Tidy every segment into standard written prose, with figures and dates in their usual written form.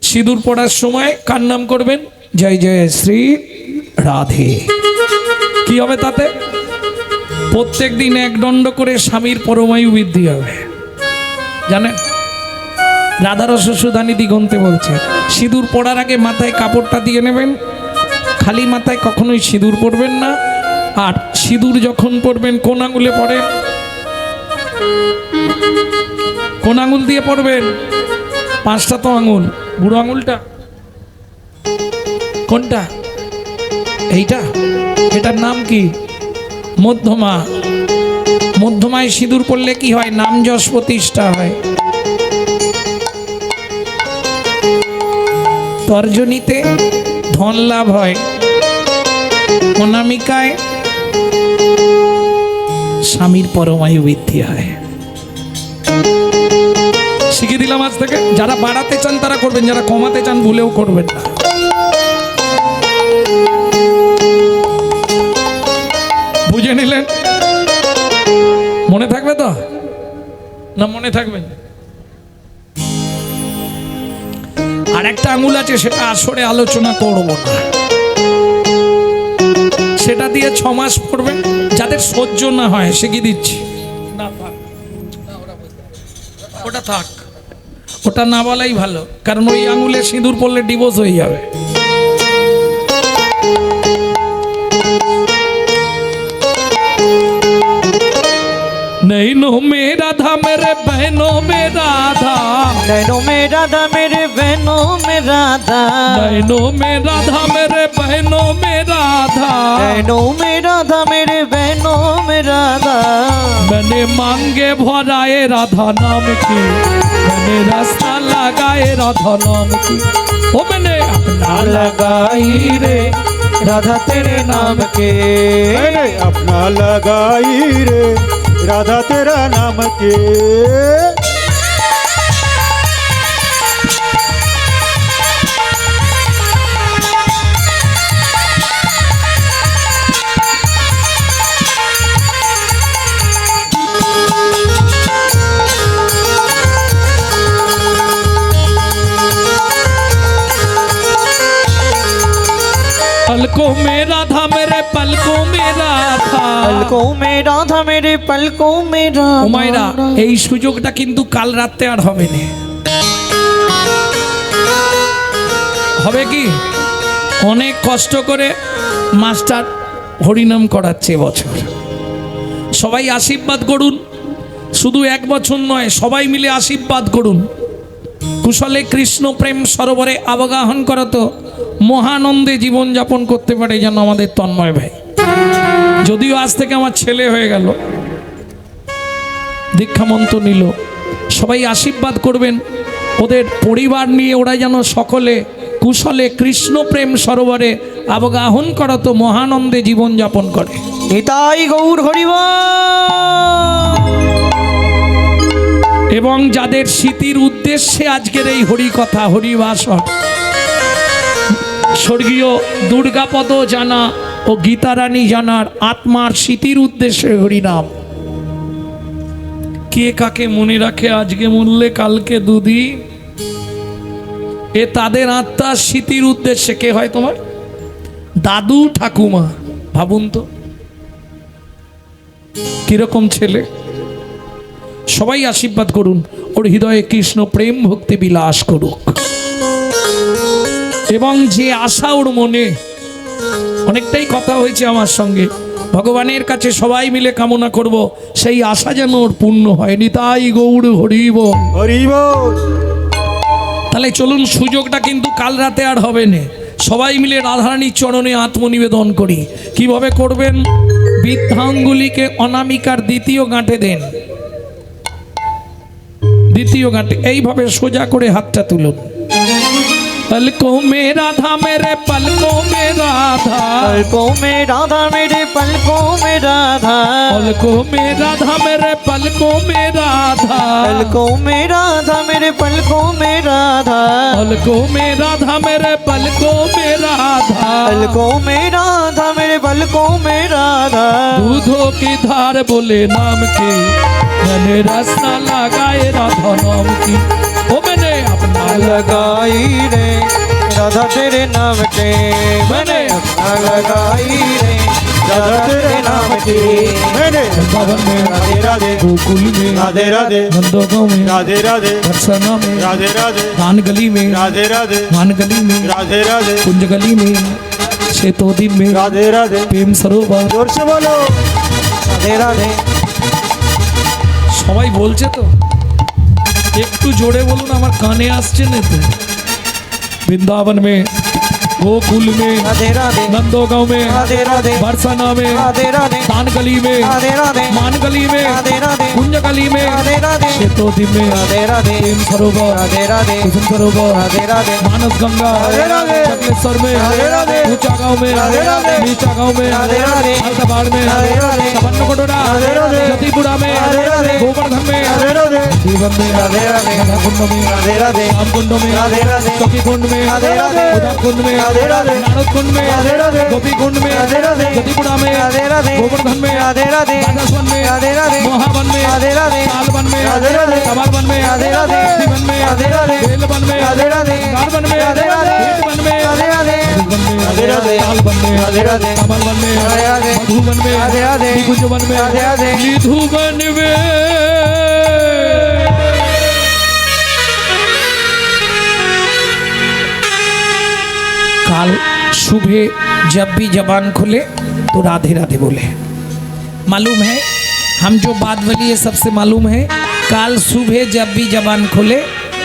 সিঁদুর পড়ার সময় কার নাম করবেন? জয় জয় শ্রী রাধে। কি হবে তাতে? প্রত্যেক দিন এক দণ্ড করে স্বামীর পরমায়ু বৃদ্ধি হবে। জানেন, রাধারস সুধানি দিগন্তে বলছে সিঁদুর পড়ার আগে মাথায় কাপড়টা দিয়ে নেবেন, খালি মাথায় কখনোই সিঁদুর পরবেন না। আর সিঁদুর যখন পরবেন কোন আঙুলে পড়েন? কোন আঙুল দিয়ে পড়বেন? পাঁচটা তো আঙুল, বুড়ো আঙুলটা কোনটা? এইটা, এটার নাম কি? মধ্যমা। মধ্যমায় সিঁদুর পড়লে কি হয়? নাম যশ প্রতিষ্ঠা হয়। তর্জনীতে ধন লাভ হয়, অনামিকায় স্বামীর পরমায়ু বৃদ্ধি হয়। শিখিয়ে দিলাম আজ থেকে। যারা বাড়াতে চান তারা করবেন, যারা কমাতে চান ভুলেও করবেন না। বুঝে নিলেন? মনে থাকবে তো না? মনে থাকবে। আর একটা আঙুল আছে, সেটা আসরে আলোচনা করব না। সেটা দিয়ে 6 মাস পড়বেন। যাদের সহ্য না হয় শিখিয়ে দিচ্ছি। না থাক, ওটা থাক, ওটা না বলাই ভালো, কারণ ওই আঙুলে সিঁদুর পড়লে ডিভোর্স হয়ে যাবে। नैनो में राधा मेरे बहनों में राधा, नैनो में राधा मेरे बहनों में राधा, नैनो में राधा मेरे बहनों में राधा, नैनो में राधा मेरे बहनों में राधा। मैंने मांगे भराए राधा नाम की, मैंने रास्ता लगाए राधा नाम की। ओ मैंने अपना लगाई रे राधा तेरे नाम के, मैंने अपना लगाई रे राधा तेरा नाम के। पलकों में राधा मेरे पलकों में राधा, पलकों में राधा मेरे पलकों में राधा। ওমাইরা, এই সুযোগটা কিন্তু কাল রাতে আর হবে না। হবে কি? অনেক কষ্ট করে মাস্টার হরিনাম করাচ্ছে বছর। সবাই আশীর্বাদ করুন, শুধু 1 বছর নয়, সবাই মিলে আশীর্বাদ করুন। কুশলে কৃষ্ণ প্রেম সরোবরে আবগাহন করতো মহানন্দে জীবন যাপন করতে পারে যেন আমাদের তন্ময় ভাই। যদিও আজ থেকে আমার ছেলে হয়ে গেল, দীক্ষামন্ত্র নিল, সবাই আশীর্বাদ করবেন ওদের পরিবার নিয়ে, ওরা যেন সকলে কুশলে কৃষ্ণ প্রেম সরোবরে আবগাহন করতো মহানন্দে জীবন যাপন করে। নিতাই গৌর হরিবল। এবং যাদের স্মৃতির উদ্দেশ্যে আজকের এই হরিকথা হরিবাসর, স্বর্গীয় দুর্গাপদ জানা ও গীতারানী জানার আত্মার স্মৃতির উদ্দেশ্যে হরিনাম। কে কাকে মনে রাখে আজকে মরলে কালকে দুদিন, এ তাদের আত্মার স্মৃতির উদ্দেশ্যে। কে হয় তোমার? দাদু ঠাকুমা। ভাবুন তো কিরকম ছেলে। সবাই আশীর্বাদ করুন, ওর হৃদয়ে কৃষ্ণ প্রেম ভক্তি বিলাস করুক। এবং যে আশা ওর মনে, অনেকটাই কথা হয়েছে আমার সঙ্গে, ভগবানের কাছে সবাই মিলে কামনা করব সেই আশা যেন ওর পূর্ণ হয়। নিতাই গৌর হরিবল হরিবল। তাহলে চলুন, সুযোগটা কিন্তু কাল রাতে আর হবে না। সবাই মিলে রাধারানীর চরণে আত্মনিবেদন করি। কিভাবে করবেন? বৃদ্ধাঙ্গুলিকে অনামিকার দ্বিতীয় গাঁটে দেন, দ্বিতীয় গাঁটে এইভাবে সোজা করে হাতটা তুলুন। पलकों में राधा मेरे पलकों में राधा, पलकों में राधा मेरे पलकों में राधा, पलकों में राधा मेरे पलकों में राधा, पलकों में राधा मेरे पलकों में राधा, पलकों में राधा मेरे पलकों में राधा, पलकों में राधा मेरे पलकों में राधा। दूधों की धार बोले नाम की, मैंने रास्ता लगाए राधा नाम की। ओ मैंने अपना लगाई रे राधा तेरे नाम के मैंने अपना लगाई रे राधा तेरे नाम की मैंने वृंदावन में राधे राधे गोकुल में राधे राधे नंदगांव में राधे राधे बरसाना में राधे राधे दान गली में राधे राधे मान गली में राधे राधे कुंज गली में शेतोदी में राधे राधे प्रेम सरोवर जोर से बोलो राधे राधे সবাই বলছে তো একটু জোরে বলুন আমার কানে আসছে না তো বৃন্দাবন में गोकुल में राधे राधे नंदगांव में राधे राधे बरसाना में राधे राधे दान गली में राधे राधे मान गली में राधे राधे कुंज गली में राधे राधे शेतोदी में राधे राधे प्रेम सरोवर राधे राधे कुसुम सरोवर राधे राधे मानस गंगा राधे राधे चकलेश्वर में राधे राधे ऊंचा गांव में राधे राधे नीचा गांव में राधे राधे हल्दाबाड़ में राधे राधे सपन्नकोटड़ा राधे राधे जतीपुरा में राधे राधे गोवर्धन में राधे राधे जीवन में राधे राधे राधाकुंड में राधे राधे रामकुंड में राधे राधे चौकीकुंड में राधे राधे उदाकुंड में राधे राधे नारदकुंड में राधे राधे गोपीकुंड में राधे राधे जतीपुरा में राधे राधे गोवर्धन में राधे राधे राजस्वन में राधे राधे मोहावन में राधे राधे तालवन में राधे राधे कमलवन में राधे राधे भक्तिवन में राधे राधे बेलवन में राधे राधे गारवन में राधे राधे भेटवन में राधे राधे मधुवन में राधे राधे तालवन में राधे राधे कमलवन में राधे राधे मधुवन में राधे राधे निकुंजवन में राधे राधे निधुवन में काल सुबह जब भी जबान खुले तो राधे राधे बोले। मालूम है हम जो बात बोली है सबसे मालूम है। काल सुबह जब भी जबान खुले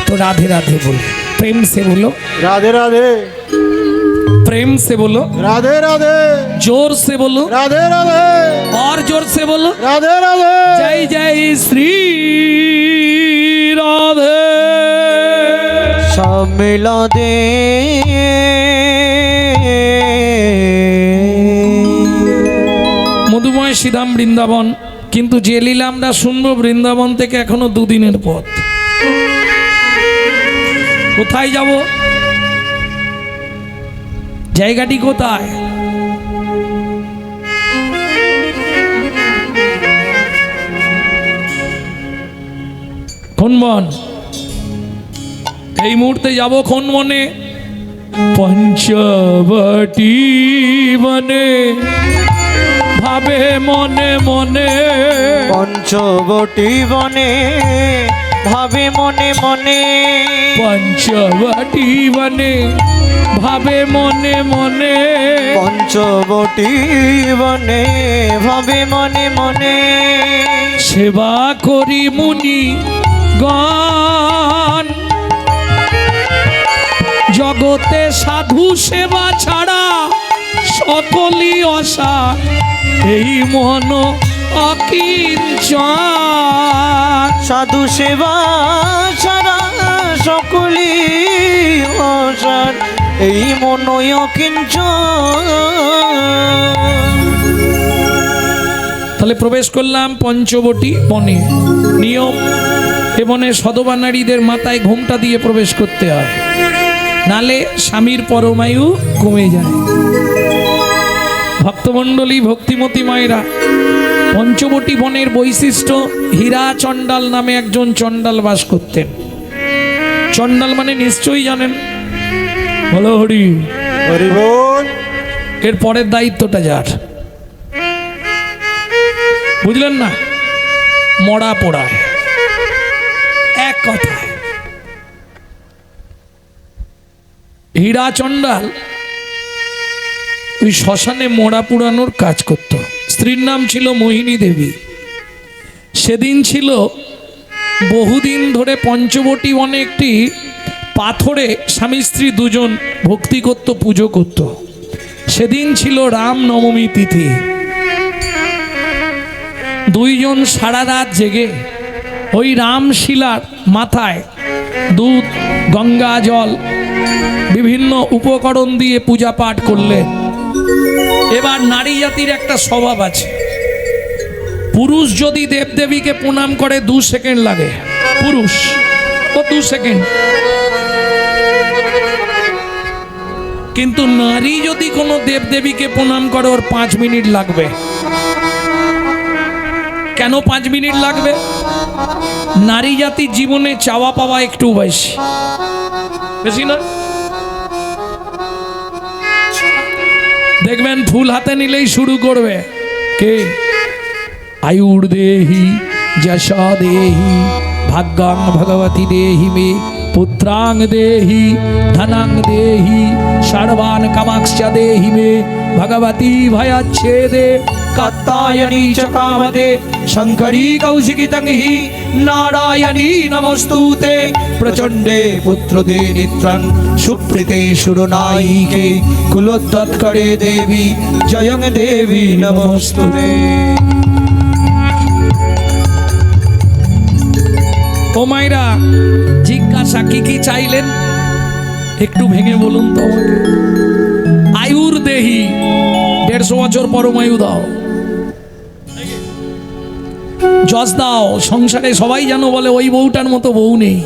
तो राधे राधे बोले। प्रेम से बोलो, राधे राधे प्रेम से बोलो, राधे राधे जोर से बोलो राधे राधे और जोर से बोलो। राधे राधे जय जय श्री राधे। सब मिला दे মধুময় শ্রীধাম বৃন্দাবন, কিন্তু যে লীলা আমরা শুনবো বৃন্দাবন থেকে এখনো দুদিনের পথ। কোথায় যাব? জায়গাটি কোথায়? খনবন। এই মুহূর্তে যাব খনবনে। পঞ্চবটি বনে ভাবে মনে মনে, পঞ্চবটি বনে ভাবে মনে মনে, পঞ্চবটি বনে ভাবে মনে মনে, পঞ্চবটি বনে ভাবে মনে মনে, সেবা করি মুনি গণ জগতে সাধু সেবা ছাড়া সকলই অসার, এই মন অকিঞ্চন। সাধু সেবা ছাড়া সকলি অসার, এই মনয় কিঞ্চন। তাহলে প্রবেশ করলাম পঞ্চবটি বনে। নিয়ম, এ বনে সধবা নারীদের মাথায় ঘোমটা দিয়ে প্রবেশ করতে হয়, নালে স্বামীর পরমায়ু কমে যায়। ভক্তমণ্ডলী, ভক্তিমতী মায়েরা, পঞ্চবটি বনের বৈশিষ্ট্য, হীরা চণ্ডাল নামে একজন চণ্ডাল বাস করতেন। চণ্ডাল মানে নিশ্চয়ই জানেন, বলো হরি হরি বল। এর পরের দায়িত্বটা যার, বুঝলেন না? মরা পোড়ায়, এক কথায়। হীরা চণ্ডাল ওই শ্মশানে মোড়া পুরানোর কাজ করত। স্ত্রীর নাম ছিল মোহিনী দেবী। সেদিন ছিল বহুদিন ধরে পঞ্চবটি বনে একটি পাথরে স্বামী স্ত্রী দুজন ভক্তি করত, পুজো করত। সেদিন ছিল রাম নবমী তিথি। দুইজন সারা রাত জেগে ওই রামশিলার মাথায় দুধ, গঙ্গা জল, বিভিন্ন উপকরণ দিয়ে পূজা পাঠ করলেন। এবার নারী জাতির একটা স্বভাব আছে, পুরুষ যদি দেবদেবীকে প্রণাম করে 2 সেকেন্ড লাগে, পুরুষ ও 2 সেকেন্ড, কিন্তু নারী যদি কোনো দেবদেবীকে প্রণাম করে ওর 5 মিনিট লাগবে। কেন 5 মিনিট লাগবে? নারী জাতির জীবনে চাওয়া পাওয়া একটু বেশি, বেশি না? দেখবেন ফুল হাতে নিলেই শুরু করবে কে, আয়ুর দেহি যশা দেহি ভাগ্যাং ভগবতী দেহি মে পুত্রাং দেহি ধনাং দেহি সর্বান কামাক্ষ দেহি মে ভগবতী ভয়াচ্ছেদে কাত্যায়নী চ কামদে শঙ্করী কৌশিকী তংহি নারায়ণী নমস্তুতে প্রচণ্ডে পুত্রদে নিত্যং সুপ্রীতে সুরনায়িকে কুলোদ্যৎকরে দেবী জয়ং দেবী নমস্তুতে। ও মায়েরা, জিজ্ঞাসা কি কি চাইলেন একটু ভেঙে বলুন তো আমাকে। আয়ুর দেহি, 150 বছর পরমায়ু দাও, যশ দাও। সংসারে সবাই যেন বলে ওই বউটার মতো বউ নেই।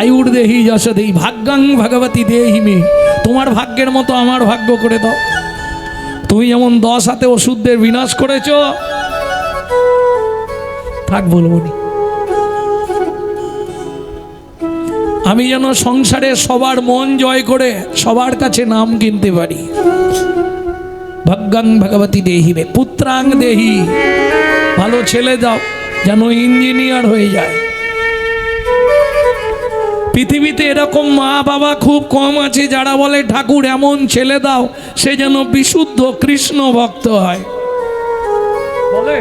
আয়ুর দেহি যশ দেহি ভাগ্যাং ভগবতী দেহি মে, তোমার ভাগ্যের মতো আমার ভাগ্য করে দাও। তুমি যেমন 10 হাতে ওষুধদের বিনাশ করেছ, থাক বলবো নি, আমি যেন সংসারে সবার মন জয় করে সবার কাছে নাম কিনতে পারি। ভাগ্যাং ভগবতী দেহি মে পুত্রাং দেহি, ভালো ছেলে দাও যেন ইঞ্জিনিয়ার হয়ে যায়। পৃথিবীতে এরকম মা বাবা খুব কম আছে যারা বলে ঠাকুর এমন ছেলে দাও সে যেন বিশুদ্ধ কৃষ্ণ ভক্ত হয়। বলে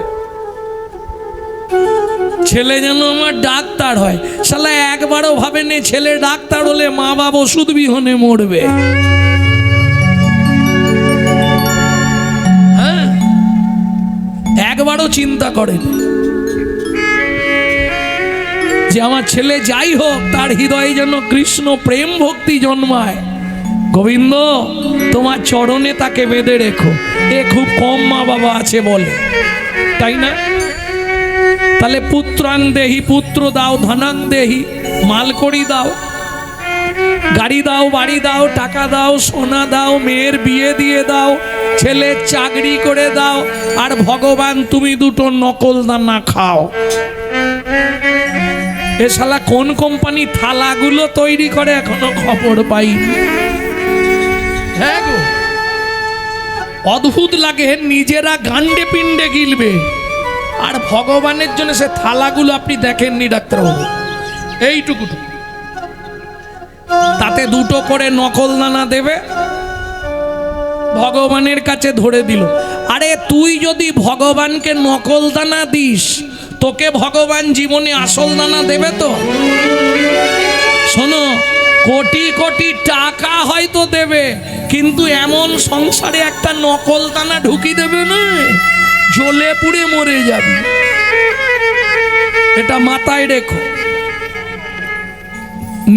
ছেলে যেন আমার ডাক্তার হয়। শালা একবারও ভাবেনি ছেলে ডাক্তার হলে মা বাবা ওষুধ বিহনে মরবে। হ্যাঁ, একবারও চিন্তা করেন যে আমার ছেলে যাই হোক তার হৃদয়ে যেন কৃষ্ণ প্রেম ভক্তি জন্মায়। গোবিন্দ তোমার চরণে তাকে বেঁধে রেখো, এ খুব কম মা বাবা আছে বলে, তাই না? তাহলে পুত্রাং দেহি, পুত্র দাও, ধনাং দেহি, মালকড়ি দাও, গাড়ি দাও, বাড়ি দাও, টাকা দাও, সোনা দাও, মেয়ের বিয়ে দিয়ে দাও, ছেলের চাকরি করে দাও, আর ভগবান তুমি দুটো নকল দানা খাও। এ শালা কোন কোম্পানি থালাগুলো তৈরি করে এখনো খবর পাইনি। হ্যাঁ গো, অদ্ভুত লাগে, নিজেরা গান্ডে পিণ্ডে গিলবে আর ভগবানের জন্য সে থালাগুলো আপনি দেখেননি ডাক্তারবাবু, এইটুকু, তাতে দুটো করে নকল দানা দেবে, ভগবানের কাছে ধরে দিল। আরে তুই যদি ভগবানকে নকল দানা দিস, তোকে ভগবান জীবনে আসল দানা দেবে তো? শোনো, কোটি কোটি টাকা হয়তো দেবে, কিন্তু এমন সংসারে একটা নকল দানা ঢুকি দেবে না, জ্বলে পুড়ে মরে যাবে। এটা মাথায় রেখো।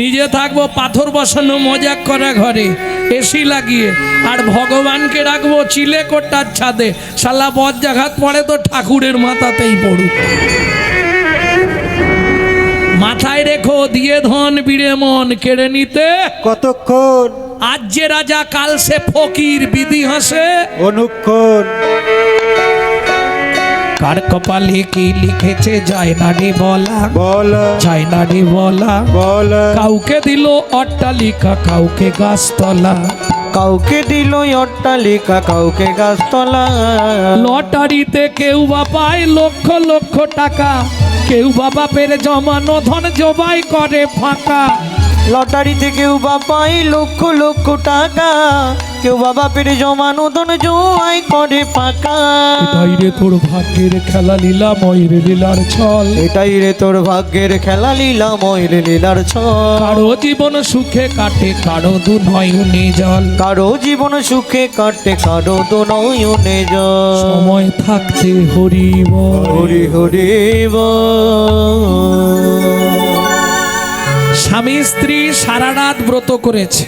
নিজে থাকবো পাথর বসানো মজা করা ঘরে, এসি লাগিয়ে, আর ভগবানকে রাখবো চিলে কোটার ছাদে। শালা বজ্রাঘাত পড়ে তো ঠাকুরের মাথাতেই পড়ুক। মাথায় রেখো, দিয়ে ধন বিড়ে মন কেড়ে নিতে কতক্ষণ, আজ যে রাজা কাল সে ফকির, বিধি হাসে অনুক্ষণ। কার কপালে কি লিখেছে যায় না রে বলা, বলা যায় না রে বলা। বলা কাউকে দিল অট্টালিকা, কাউকে গাছতলা, কাউকে দিল অট্টালিকা, কাউকে গাছতলা। লটারিতে কেউ বা পায় লক্ষ লক্ষ টাকা, কেউ বাবা পেরে জমানো ধন জবাই করে ফাঁকা। লটারিতে কেউ বা পায় লক্ষ লক্ষ টাকা, কেউ বাবা পেরে জমানো ধন জোয়াই করে ফাঁকা। এটাই রে তোর ভাগ্যের খেলা, লীলা ময়ের লীলার ছল। এটাই রে তোর ভাগ্যের খেলা, লীলা ময়ের লীলার ছল। কারো জীবন সুখে কাটে, কারো দু নয়নে জল। কারো জীবন সুখে কাটে, কারো তো নয়নে জল। সময় থাকতে হরি বল। হরি হরি বল। স্বামী স্ত্রী সারা রাত ব্রত করেছে,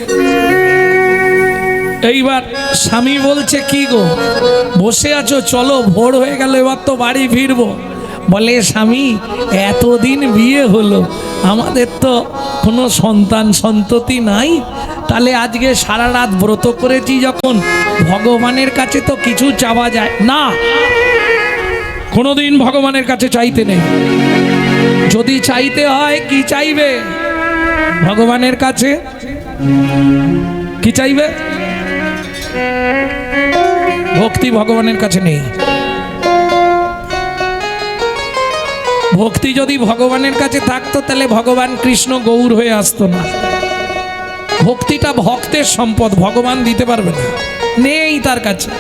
এইবার স্বামী বলছে কি গো বসে আছো, চলো ভোর হয়ে গেল, এবার তো বাড়ি ফিরবো। বলে স্বামী এতদিন বিয়ে হলো, আমাদের তো কোনো সন্তান সন্ততি নাই, তাহলে আজকে সারা রাত ব্রত করেছি যখন, ভগবানের কাছে তো কিছু চাওয়া যায় না। কোনোদিন ভগবানের কাছে চাইতে নেই। যদি চাইতে হয় কি চাইবে ভগবানের কাছে? কি চাইবে? ভক্তি ভগবানের কাছে নেই। ভক্তি যদি ভগবানের কাছে থাকতো তাহলে ভগবান কৃষ্ণ গৌর হয়ে আসতো না। ভক্তিটা ভক্তের সম্পদ, ভগবান দিতে পারবে না, নেই তার কাছে।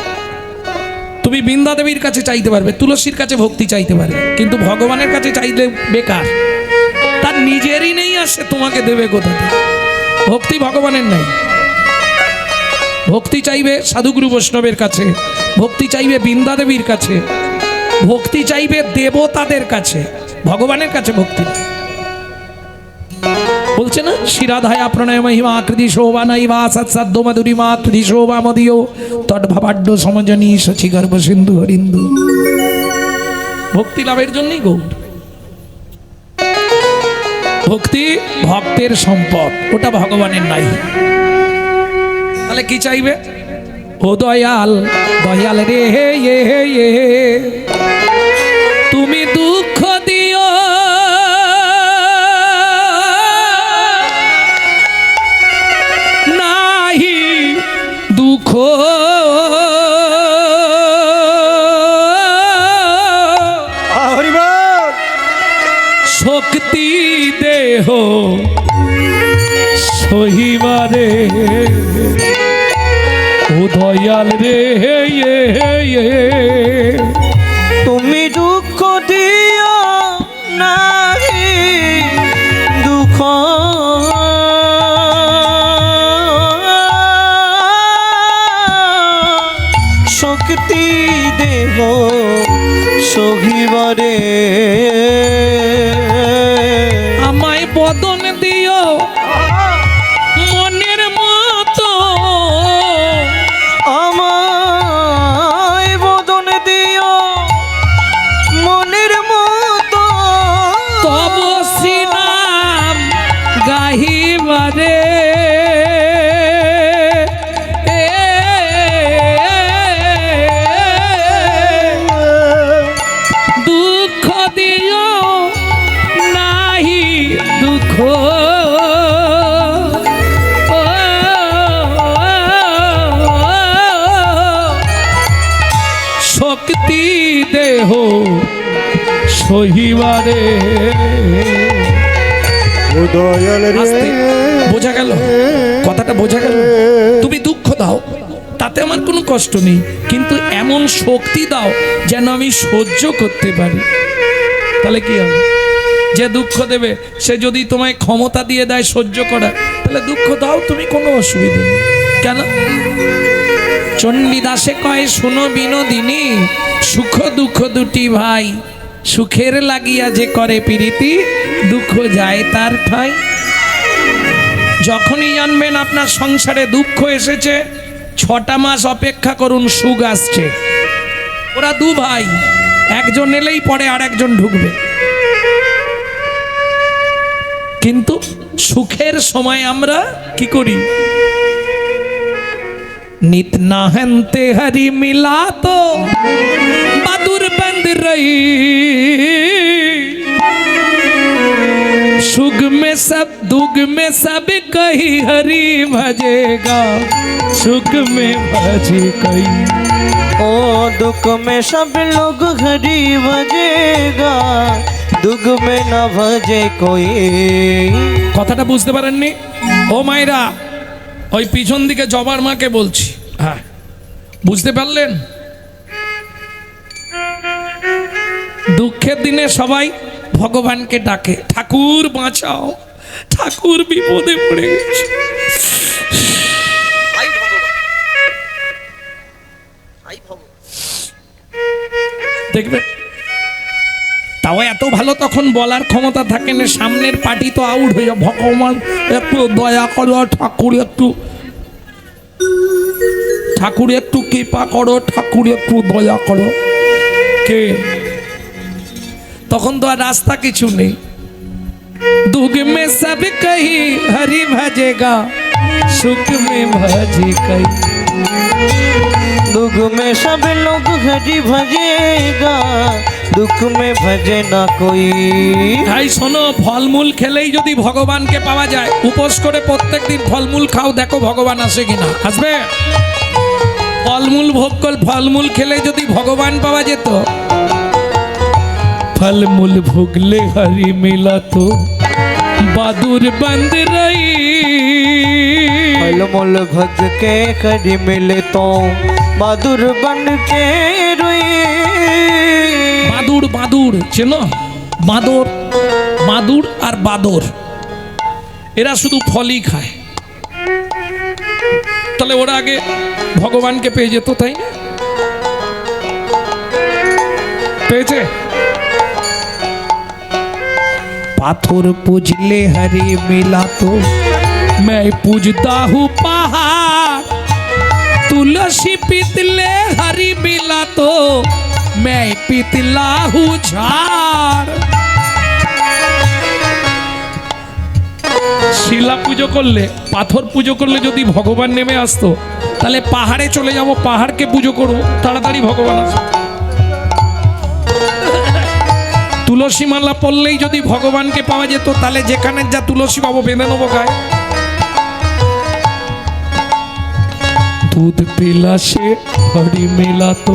তুমি বৃন্দা দেবীর কাছে চাইতে পারবে, তুলসীর কাছে ভক্তি চাইতে পারবে, কিন্তু ভগবানের কাছে চাইলে বেকার, তার নিজেরই নেই, আসে তোমাকে দেবে কোথা থেকে? ভক্তি ভগবানের নেই। ভক্তি চাইবে সাধুগুরু বৈষ্ণবের কাছে, ভক্তি চাইবে বৃন্দা দেবীর কাছে, ভক্তি চাইবে দেবতাদের কাছে, ভগবানের কাছে ভক্তি নেই। বলছে না, শিরাধায়া প্রণয় মহিমা আকৃতি শোভা নৈবা সৎসাধ্য মধুরিমা আকৃতি শোভা মদীয় তদ্ভাবাড্য সমজনী শচী গর্ভ সিন্ধু হরিন্দু। ভক্তি লাভের জন্যই গৌর। ভক্তি ভক্তের সম্পদ, ওটা ভগবানের নাই। তাহলে কি চাইবে? ও দয়াল, দয়াল রে হে তুমি দুঃখ দিও নাহি, দুঃখ শক্তি দেহ সহিবারে। ও দয়াল রে তুমি দুঃখ দিও নাহি, দুঃখ শক্তি দেহ সহিবারে। আমায় বদন দিও মনের মতো, আমায় বদন দিও মনের মতো, তব শ্রীনাম গাহিবারে। দুঃখ দিও নাহি, দুঃখ শক্তি দেহ সহিবারে। ও দয়াল রে, আস্তে, বোঝা গেল কথাটা? বোঝা গেল? তুমি দুঃখ দাও, তাতে আমার কোনো কষ্ট নেই, কিন্তু এমন শক্তি দাও যেন আমি সহ্য করতে পারি। তাহলে কি হবে? যে দুঃখ দেবে সে যদি তোমায় ক্ষমতা দিয়ে দেয় সহ্য করা, তাহলে দুঃখ দাও, তুমি কোনো অসুবিধা নেই। কেন? চণ্ডীদাসে কয়, শুনো বিনোদিনী, সুখ দুঃখ দুটি ভাই, সুখের লাগিয়া যে করে প্রীতি, দুঃখ যায় তার ঠাই। যখনই জানবেন আপনার সংসারে দুঃখ এসেছে, 6টা মাস অপেক্ষা করুন, সুখ আসছে। ওরা দু ভাই, একজন এলেই পরে আর একজন ঢুকবে। কিন্তু সুখের সময় আমরা কি করি? नित नाहनते हरि मिला तो बहादुर बंद रही, सुख में सब दुख में सब कही हरि भजेगा, सुख में भजे कही। ओ दुख में सब लोग हरि भजेगा, दुख में न भजे कोई। কথাটা বুঝতে পারেননি? ও মায়েরা, ওই পিছন দিকে জবার মাকে বলছি, হ্যাঁ বুঝতে পারলেন? দুঃখের দিনে সবাই ভগবানকে ডাকে, ঠাকুর বাঁচাও, ঠাকুর বিপদে পড়ে গেছে। দেখবেন, তাও এত ভালো তখন বলার ক্ষমতা থাকে না, সামনের পার্টি তো আউট হয়ে যায়। ভগবান একটু দয়া করো, ঠাকুর একটু, ঠাকুর একটু কৃপা করো, ঠাকুর একটু দয়া করো। কে? তখন তো আর রাস্তা কিছু নেই। दुख में सब कही हरि भजेगा, सुख में भजे कही। दुख में सब लोग हरि भजेगा, दुख में भजे ना कोई। তাই শোনো, ফলমূল খেলেই যদি ভগবানকে পাওয়া যায়, উপোস করে প্রত্যেকদিন ফলমূল খাও, দেখো ভগবান আসে কিনা। আসবে? ফলমূল ভোগ কর, ফলমূল খেলে যদি ভগবান পাওয়া যেত। ফলমূল ভুগলে হরি মিলা তো বাদুর বন্দ রই। फल मूल भग के करी मिले तो बहादुर बन के रोई। বাদুর, বাদুর চেনো? বাদর, বাদুর আর বাদর, এরা শুধু ফলই খায়। তাহলে ওরা আগে ভগবানকে পেয়ে যেত, তাই না? পেয়েছে? পাথর পুজলে হরি মিলা তো मैं पूजता हूँ पहाड़। तुलसी पीतले हरी मिला तो मैं पीतला हूँ झाड़। শিলা পুজো করলে, পাথর পুজো করলে যদি ভগবান নেমে আসতো, তাহলে পাহাড়ে চলে যাবো, পাহাড়কে পুজো করবো, তাড়াতাড়ি ভগবান আসবে। তুলসী মালা পড়লেই যদি ভগবানকে পাওয়া যেত, তাহলে যেখানে যা তুলসী পাবো বেঁধে নেবো গায়ে। दूध पिला से हरी मिला तो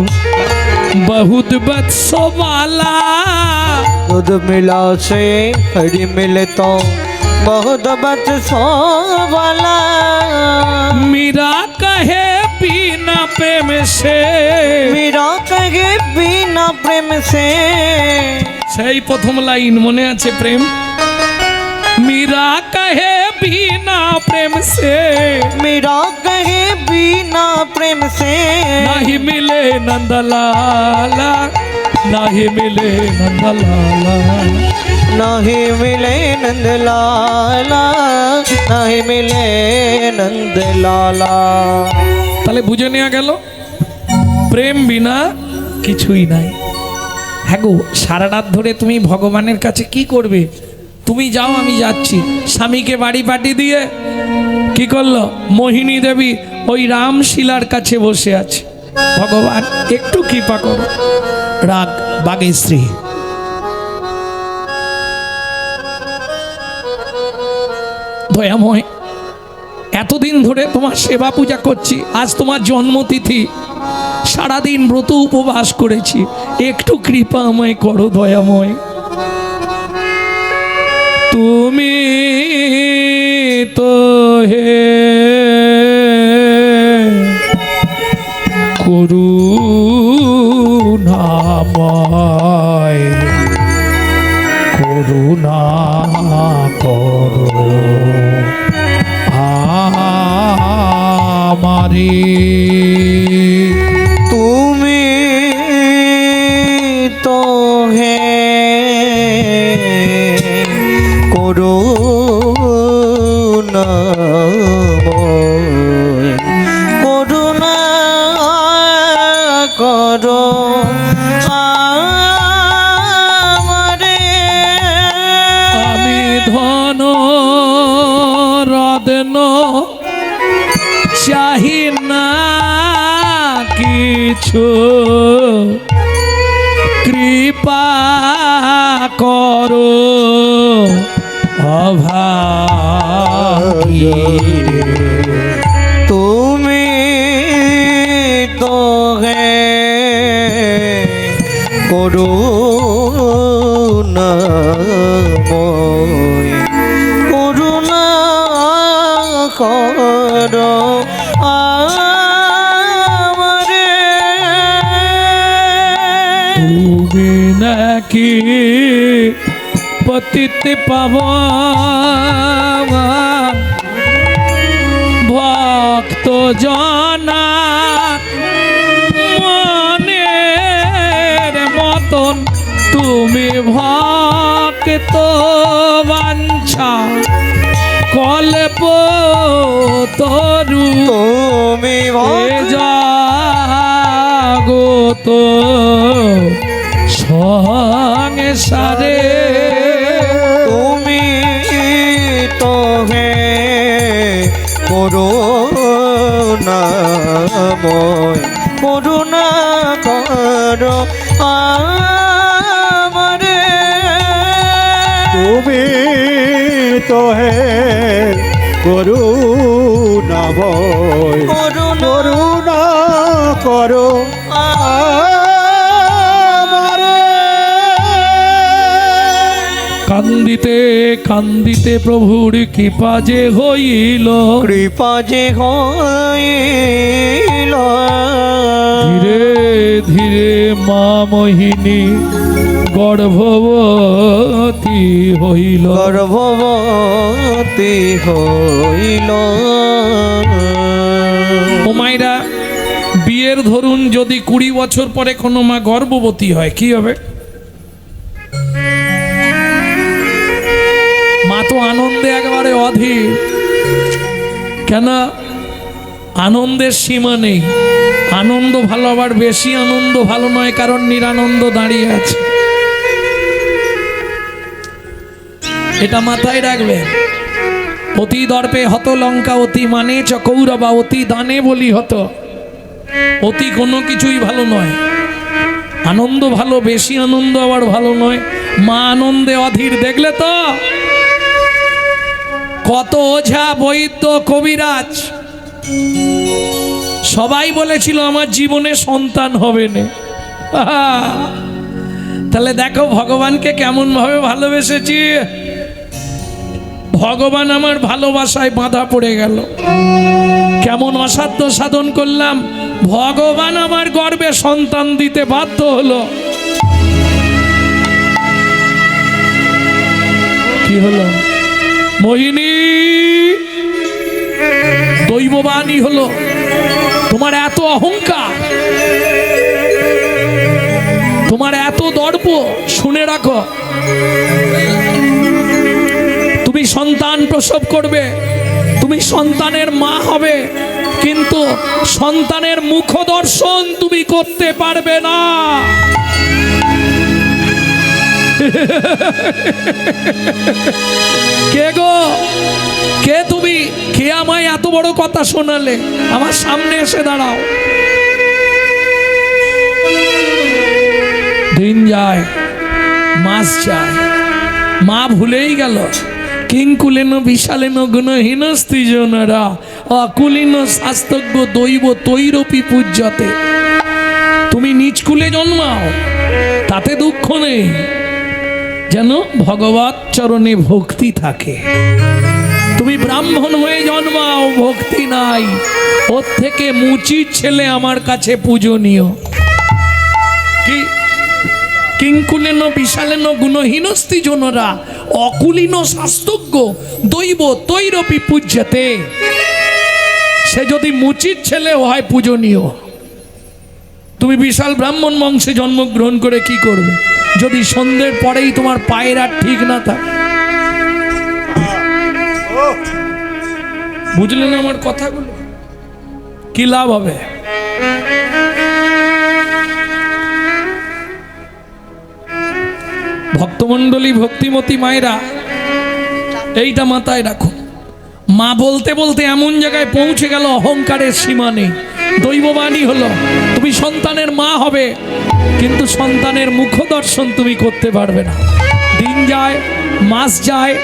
बहुत बदसो वाला। दूध मिला से हरी मिले तो बहुत बदसो वाला। मीरा कहे बिना प्रेम से, मीरा कहे बिना प्रेम से। সেই প্রথম লাইন মনে আছে? প্রেম। मीरा कहे बिना प्रेम से, मीरा कहे बिना प्रेम से। नहीं मिले नंदलाला, नहीं मिले नंदलाला। नहीं मिले नंदलाला, नहीं मिले नंदलाला। তাহলে বুঝে নেওয়া গেল প্রেম বিনা কিছুই নাই। হ্যাঁ গো, সারা রাত ধরে তুমি ভগবানের কাছে কি করবে? তুমি যাও, আমি যাচ্ছি। স্বামীকে বাড়ি পাঠিয়ে দিয়ে কি করলো? মোহিনী দেবী ওই রামশিলার কাছে বসে আছে। ভগবান একটু কৃপা করো। রাগ বাগেশ্রী। দয়াময়, এতদিন ধরে তোমার সেবা পূজা করছি, আজ তোমার জন্মতিথি, সারাদিন ব্রত উপবাস করেছি, একটু কৃপা আমায় করো দয়াময়। তুমি তো হে করুণাময়, করুণা করো আমারে। তুমি তো হে করুণাময়, করুণা করো আমারে। আমি ধন রত্ন চাহি না কিছু, কৃপা করো অভাগী। তুমি তো হে করুণাময়, করুণা করো আমারে। তুমি নাকি পতিত পাবন ভক্ত জনা মনের মতন, তুমি ভক্ত বাঞ্ছা কল্প তরু। তুমি জাগত সংসারে তুমি তো হে করুণাময়, করুণা করো আমারে। করুণাময় করুণা করো আমারে। কান্দিতে কান্দিতে প্রভুর কৃপা যে হইল, কৃপা যে হইল, ধীরে ধীরে মা মোহিনী গর্ভবতী হইল। গর্ভবতী হইল। ও মায়েরা, বিয়ের ধরুন যদি 20 বছর পরে কোনো মা গর্ভবতী হয় কি হবে? মা তো আনন্দে একেবারে অধীর। কেন? আনন্দের সীমা নেই। আনন্দ ভালো, আবার বেশি আনন্দ ভালো নয়, কারণ নিরানন্দ দাঁড়িয়ে আছে। এটা মাথায় রাখবে। অতি দর্পে হত লঙ্কা, অতি মানে চ কৌরবা, অতি দানে বলি হতো। অতি কোনো কিছুই ভালো নয়। আনন্দ ভালো, বেশি আনন্দ আবার ভালো নয়। মা আনন্দে অধীর। দেখলে তো কত ওঝা, বৈদ্য, কবিরাজ সবাই বলেছিল আমার জীবনে সন্তান হবে না। তাহলে দেখো ভগবানকে কেমন ভাবে ভালোবেসেছি। ভগবান আমার ভালোবাসায় বাঁধা পড়ে গেল। কেমন অসাধ্য সাধন করলাম, ভগবান আমার গর্ভে সন্তান দিতে বাধ্য হলো। কি হলো? মোহিনী দৈববাণী হলো। তোমার এত অহংকার, তোমার এত দর্প, শুনে রাখো। তুমি সন্তান প্রসব করবে, তুমি সন্তানের মা হবে, কিন্তু সন্তানের মুখ দর্শন তুমি করতে পারবে না। কে গো? কে তুমি? কে আমায় এত বড় কথা শোনালে? আমার সামনে এসে দাঁড়াও। দিন যায়, মাস যায়, মা ভুলেই গেল। কিংকুলেন বিশালেন গুণহীন স্ত্রীজনরা অকুলীন শাস্তজ্ঞ দৈব তৈরপি পূজ্যতে। তুমি নিজ কুলে জন্মাও, তাতে দুঃখ নেই, যেন ভগবত চরণে ভক্তি থাকে। তুমি ব্রাহ্মণ হয়ে জন্মাও, ভক্তি নাই, ওর থেকে মুচির ছেলে আমার কাছে পূজনীয়। কি? কিংকুলেন বিশালেন গুণহীন স্ত্রীজনরা অকুলীন শাস্তজ্ঞ দৈব তৈরপি পূজ্যতে। সে যদি মুচির ছেলে হয় পূজনীয়। তুমি বিশাল ব্রাহ্মণ বংশে জন্মগ্রহণ করে কি করবে যদি সন্ধ্যের পরেই তোমার পায়ের আর ঠিক না থাকে? বুঝলেন আমার কথাগুলো? কি লাভ হবে? ভক্তমণ্ডলী, ভক্তিমতী মায়েরা, এইটা মাথায় রাখো। মা বলতে বলতে এমন জায়গায় পৌঁছে গেল, অহংকারের সীমা নেই। দৈববাণী হলো তুমি সন্তানের মা হবে, কিন্তু সন্তানের মুখ দর্শন তুমি করতে পারবে না। দিন যায়, মাস যায়,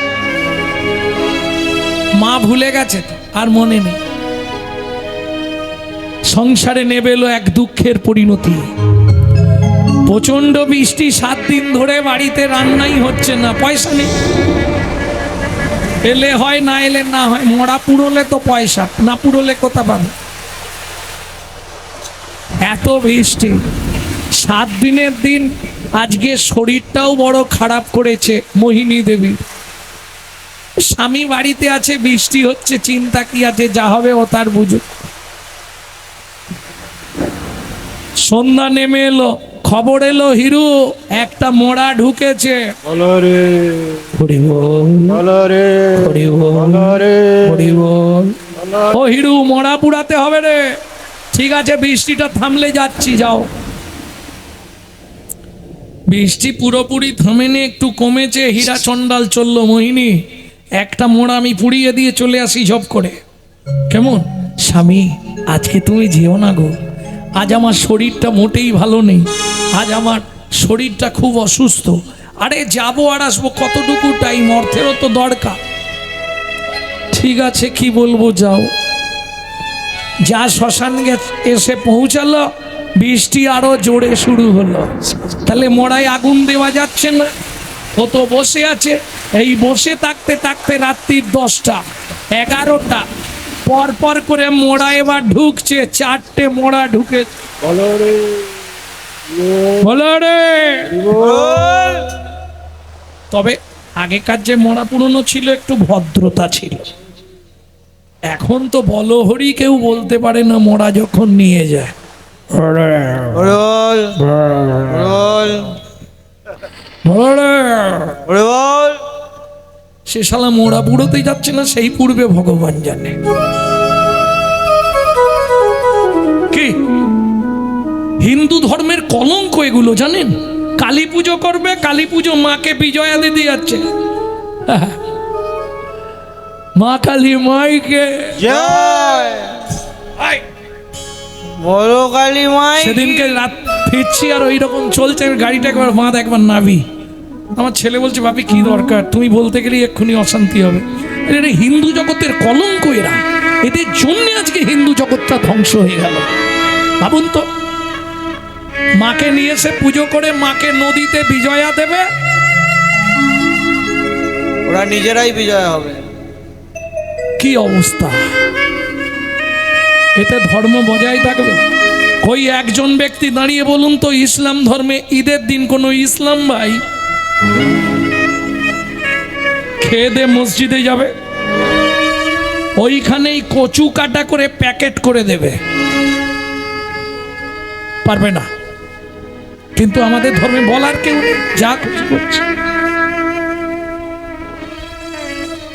মা ভুলে গেছে আর মনে নেই। সংসারে নেবে এলো এক দুঃখের পরিণতি। প্রচন্ড বৃষ্টি, 7 দিন ধরে বাড়িতে রান্নাই হচ্ছে না, পয়সা নেই। এলে হয়, না এলে না হয়। মরা পুরোলে তো পয়সা, না পুরোলে কোথা পাবে? এত বৃষ্টি, 7 দিনের দিন। আজকে শরীরটাও বড় খারাপ করেছে মোহিনী দেবী। স্বামী বাড়িতে আছে, বৃষ্টি হচ্ছে, চিন্তা কি আছে, যা হবে ও তার বুঝুক। সন্ধ্যা নেমে এলো, খবর এলো হিরু একটা মোড়া ঢুকেছে। বলো রে, হরি বল, বলো রে, হরি বল, বলো রে, হরি বল। ও হিরু, মোড়া পুড়াতে হবে রে। ঠিক আছে, বৃষ্টিটা থামলে যাচ্ছি, যাও। বৃষ্টি পুরোপুরি থামেনি, একটু কমেছে। হীরা চন্ডাল চললো, মোহিনী একটা মোড়া আমি পুড়িয়ে দিয়ে চলে আসি ঝপ করে। কেমন? স্বামী আজকে তুমি যেও না গো, আজ আমার শরীরটা মোটেই ভালো নেই, আজ আমার শরীরটা খুব অসুস্থ। আরে যাবো আর আসবো, কতটুকু টাইম, অর্থেরও তো দরকার। ঠিক আছে, কি বলবো, যাও। যা শ্মশান এসে পৌঁছালো বৃষ্টি আরো জোরে শুরু হলো। তাহলে মোড়ায় আগুন দেওয়া যাচ্ছে না, ও তো বসে আছে। এই বসে থাকতে থাকতে রাত্রির 10টা 11টা পর পর করে মোড়া এবার ঢুকছে, 4টে মোড়া ঢুকে। বলো রে। তবে আগেকার যে মোড়া পুরনো ছিল একটু ভদ্রতা ছিল, এখন তো বলো হরি কেউ বলতে পারে না মোড়া যখন নিয়ে যায়। Roll roll roll. সে শালা মোড়া পুরোতে যাচ্ছে না, সেই পূর্বে ভগবান জানে। কি হিন্দু ধর্মের কলঙ্ক এগুলো জানেন? কালী পুজো করবে, কালী পুজো মাকে বিজয়া দিতে যাচ্ছে। মা কালী মাইকে জয় বলো কালী মাই। সেদিনকে রাত ফিরছি আর ওই রকম চলছে, গাড়িটা একবার বাঁধ একবার নাবি। আমার ছেলে বলছে বাপি কি দরকার, তুমি বলতে গেলে এক্ষুনি অশান্তি হবে। এটা হিন্দু জগতের কলঙ্ক এরা, এদের জন্য আজকে হিন্দু জগৎটা ধ্বংস হয়ে গেল। ভাবুন তো, মাকে নিয়ে এসে পুজো করে মাকে নদীতে বিজয়া দেবে, ওরা নিজেরাই বিজয় হবে। কি অবস্থা! এতে ধর্ম বজায় থাকবে? কই একজন ব্যক্তি দাঁড়িয়ে বলুন তো, ইসলাম ধর্মে ঈদের দিন কোন ইসলাম ভাই খেয়ে দে মসজিদে যাবে, ওইখানেই কচু কাটা করে প্যাকেট করে দেবে? পারবে না। কিন্তু আমাদের ধর্মে বলার কেউ নেই, যা খুশি করছে।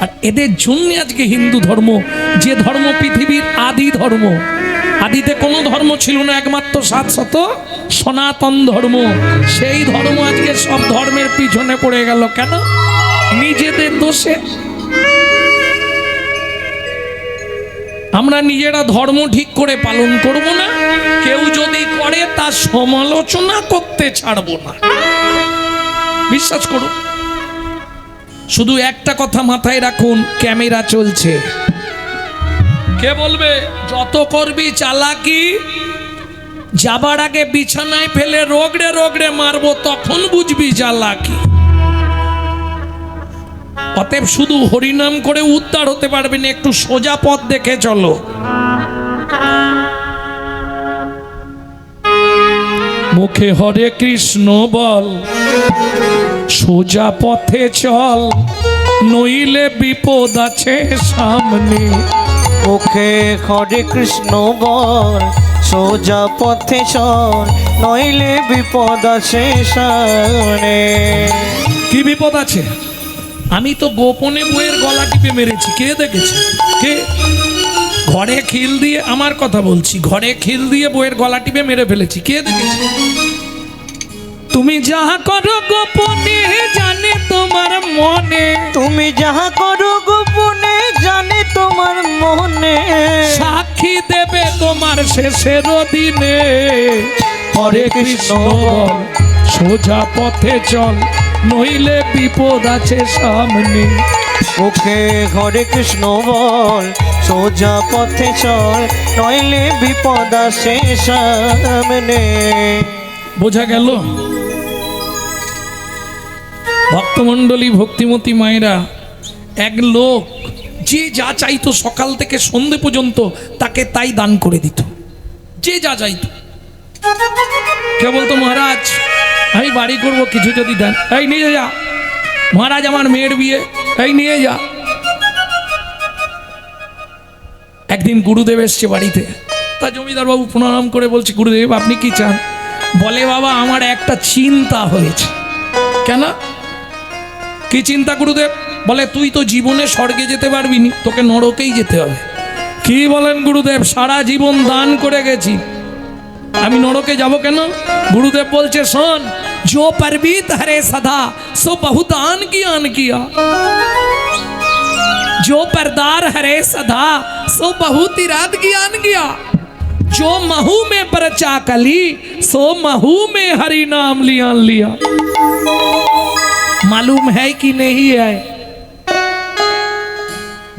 আর এদের জন্য আজকে হিন্দু ধর্ম, যে ধর্ম পৃথিবীর আদি ধর্ম, আদিতে কোনো ধর্ম ছিল না, একমাত্র শাশ্বত সনাতন ধর্ম, সেই ধর্ম আজকে সব ধর্মের পিছনে পড়ে গেল। কেন? নিজেদের দোষে। আমরা নিজেরা ধর্ম ঠিক করে পালন করব না, কেউ যদি করে তার সমালোচনা করতে ছাড়বো না। বিশ্বাস করুন। শুধু একটা কথা মাথায় রাখুন, ক্যামেরা চলছে। কে বলবে যত করবি চালাকি, যাবার আগে বিছানায় ফেলে রগড়ে রগড়ে মারবো, তখন বুঝবি চালাকি। অতএব শুধু হরিনাম করে উদ্ধার হতে পারবে না, একটু সোজা পথ দেখে চলো। মুখে হরে কৃষ্ণ বল, সোজা পথে চল, নইলে বিপদ আছে সামনে। মুখে হরে কৃষ্ণ বল, সোজা পথে চল, নইলে বিপদ আছে সামনে। কি বিপদ আছে? আমি তো গোপনে বইয়ের গলা টিপে মেরেছি, কে দেখেছে? কে? ঘরে খিল দিয়ে, আমার কথা বলছি, ঘরে খিল দিয়ে বইয়ের গলা টিপে মেরে ফেলেছি, কে দেখেছে? তুমি যাহা করো গোপনে জানে তোমার মনে, তুমি যাহা করো গোপনে জানে তোমার মনে, সাক্ষী দেবে তোমার শেষের দিনে। হরে কৃষ্ণ বল, সোজা পথে চল, নইলে বিপদ আছে সামনে। মুখে হরে কৃষ্ণ বল, সোজা পথে চল, নইলে বিপদ আছে সামনে। বোঝা গেল? ভক্তমণ্ডলী, ভক্তিমতী মায়েরা, এক লোক যে যা চাইতো সকাল থেকে সন্ধে পর্যন্ত তাকে তাই দান করে দিত, যে যা চাইতো। কে বলতো মহারাজ আমি বাড়ি করব, কিছু যদি দেন, এই নিয়ে যা। মহারাজ আমার মেয়ের বিয়ে, এই নিয়ে যা। একদিন গুরুদেব এসছে বাড়িতে, তা জমিদার বাবু প্রণাম করে বলছে গুরুদেব আপনি কি চান? বলে বাবা আমার একটা চিন্তা হয়েছে। কেন? কি চিন্তা গুরুদেব? বলে তুই তো জীবনে স্বর্গে যেতে পারবি নি, তোকে নরকেই যেতে হবে। কি বলেন গুরুদেব? সারা জীবন দান করে গেছি, আমি নরকে যাব কেন? গুরুদেব বলছে শোন, जो परवीत हरे सदा सो बहुत आन किया, जो परदार हरे सदा सो बहुत इराद किया, जो महू में परचा कली सो महू में हरि नाम लिया। मालूम है कि नहीं है?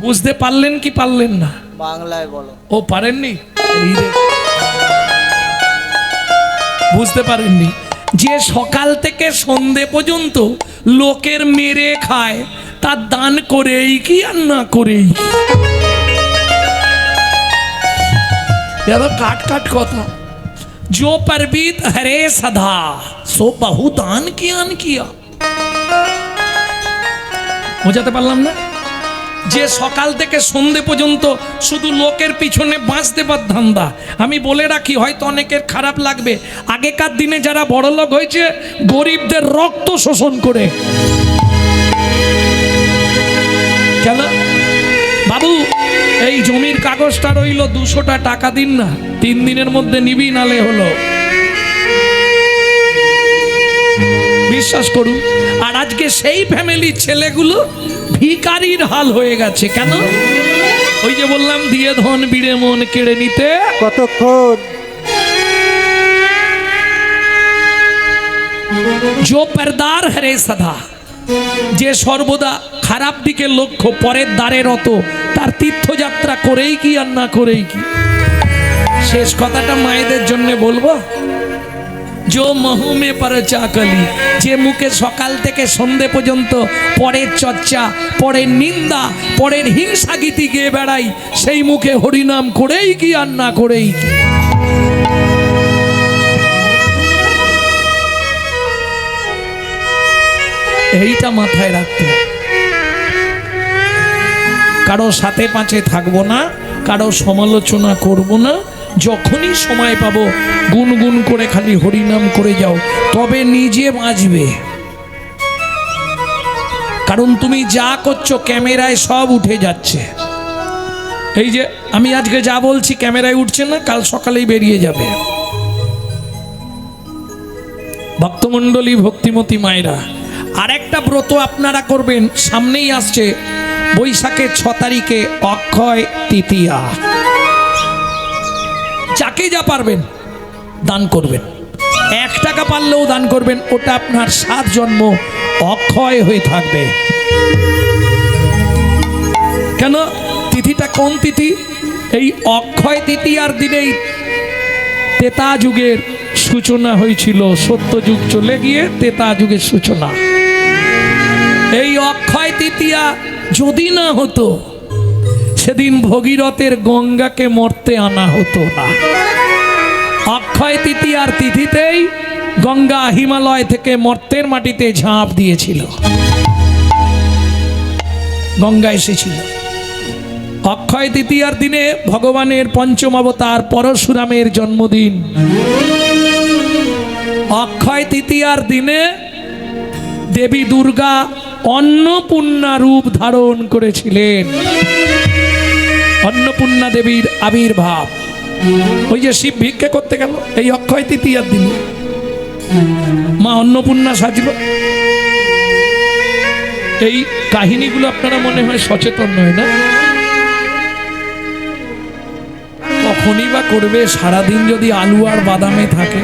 বুঝতে পারলেন কি পারলেন না? বাংলায় বলো। ও পারেননি? এই রে, বুঝতে পারেননি যে সকাল থেকে সন্ধে পর্যন্ত লোকের মেরে খায়, তার দান করেই কি আর না করেই কি? কাট কাট কথা। जो परबीत हरे सदा सो बहु दान किया। বোঝাতে পারলাম না? যে সকাল থেকে সন্ধে পর্যন্ত শুধু লোকের পিছনে বাঁশ দেবার ধান্দা। আমি বলে রাখি, হয়তো অনেকের খারাপ লাগবে, আগেকার দিনে যারা বড়লোক হয়েছে গরিবদের রক্ত শোষণ করে। কেন বাবু, এই জমির কাগজটা রইল, 200টা টাকা দিন না, 3 দিনের মধ্যে নিবি, নালে হলো। বিশ্বাস করুন। আর আজকে সেই ফ্যামিলির ছেলেগুলো ভিখারির হাল হয়ে গেছে। কেন? ওই যে বললাম, দিয়ে ধন বিড়ে মন কেড়ে নিতে কতক্ষণ। जो परदार हरे सदा, যে সর্বদা খারাপ দিকে লক্ষ্য, পরের দ্বারে রত, তার তীর্থযাত্রা করেই কি আর না করেই কি? শেষ কথাটা মায়েদের জন্য বলবো, जो महू में पर चाकली, যে মুখে সকাল থেকে সন্ধে পর্যন্ত পরের চর্চা, পরের নিন্দা, পরের হিংসা গীতি গেয়ে বেড়াই, সেই মুখে হরিনাম করেই কি আর না করেই কি? এইটা মাথায় রাখতে হবে। কারো সাথে পাঁচে থাকবো না, কারো সমালোচনা করব না, যখনই সময় পাবো গুনগুন করে খালি হরিনাম করে যাও, তবে নিজে বাঁচবে। কারণ তুমি যা করছো ক্যামেরায় সব উঠে যাচ্ছে। এই যে আমি আজকে যা বলছি ক্যামেরায় উঠছে না, কাল সকালেই বেরিয়ে যাবে। ভক্তমণ্ডলী, ভক্তিমতী মায়েরা, আর একটা ব্রত আপনারা করবেন, সামনেই আসছে বৈশাখের 6 তারিখে অক্ষয় তৃতীয়া। যাকে যা পারবেন দান করবেন, 1 টাকা পারলেও দান করবেন, ওটা আপনার 7 জন্ম অক্ষয় হয়ে থাকবে। কেন? তিথিটা কোন তিথি? এই অক্ষয় তৃতীয়ার দিনেই ত্রেতা যুগের সূচনা হয়েছিল। সত্যযুগ চলে গিয়ে ত্রেতা যুগের সূচনা। এই অক্ষয় তৃতীয়া যদি না হতো, সেদিন ভগীরথের গঙ্গাকে মরতে আনা হতো না। অক্ষয় তৃতীয়ার তিথিতেই গঙ্গা হিমালয় থেকে মর্তের মাটিতে ঝাঁপ দিয়েছিল, গঙ্গা এসেছিল। অক্ষয় তৃতীয়ার দিনে ভগবানের পঞ্চম অবতার পরশুরামের জন্মদিন। অক্ষয় তৃতীয়ার দিনে দেবী দুর্গা অন্নপূর্ণা রূপ ধারণ করেছিলেন। অন্নপূর্ণা দেবীর আবির্ভাব। ওই যে শিব ভিক্ষা করতে গেল এই অক্ষয় তৃতীয়ার দিনে, মা অন্নপূর্ণা সাজল। এই কাহিনীগুলো আপনারা মনে হয় সচেতন নয় না? কখনই বা করবে সারাদিন যদি আলু আর বাদামে থাকে?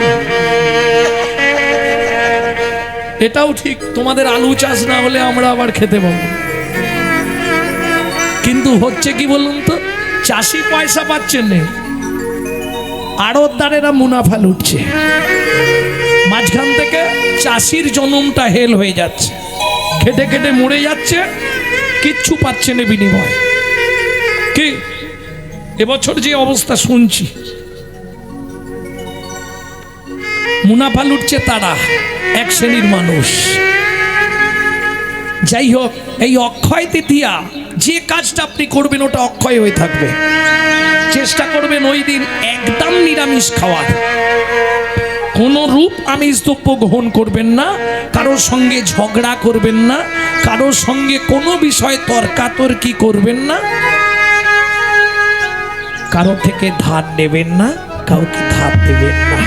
এটাও ঠিক, তোমাদের আলু চাষ না হলে আমরা আবার খেতে পাবো। কিন্তু হচ্ছে কি বলুন তো, চাষি পয়সা পাচ্ছে না, আড়তদারেরা মুনাফা লুটছে। মাঝখান থেকে চাষির জনমটা হেল হয়ে যাচ্ছে, খেটে খেটে মরে যাচ্ছে, কিচ্ছু পাচ্ছে না বিনিময়। কি এবছর যে অবস্থা শুনছি, মুনাফা লুটছে তারা, এক শ্রেণীর মানুষ। যাই হোক, এই অক্ষয় তৃতীয়া যে কাজটা আপনি করবেন ওটা অক্ষয় হয়ে থাকবে। চেষ্টা করবেন ওই দিন একদম নিরামিষ খাওয়ার, কোন রূপ আমিষ দ্রব্য গ্রহণ করবেন না, কারোর সঙ্গে ঝগড়া করবেন না, কারোর সঙ্গে কোনো বিষয়ে তর্কাতর্কি করবেন না, কারো থেকে ধার নেবেন না, কাউকে ধার দেবেন না।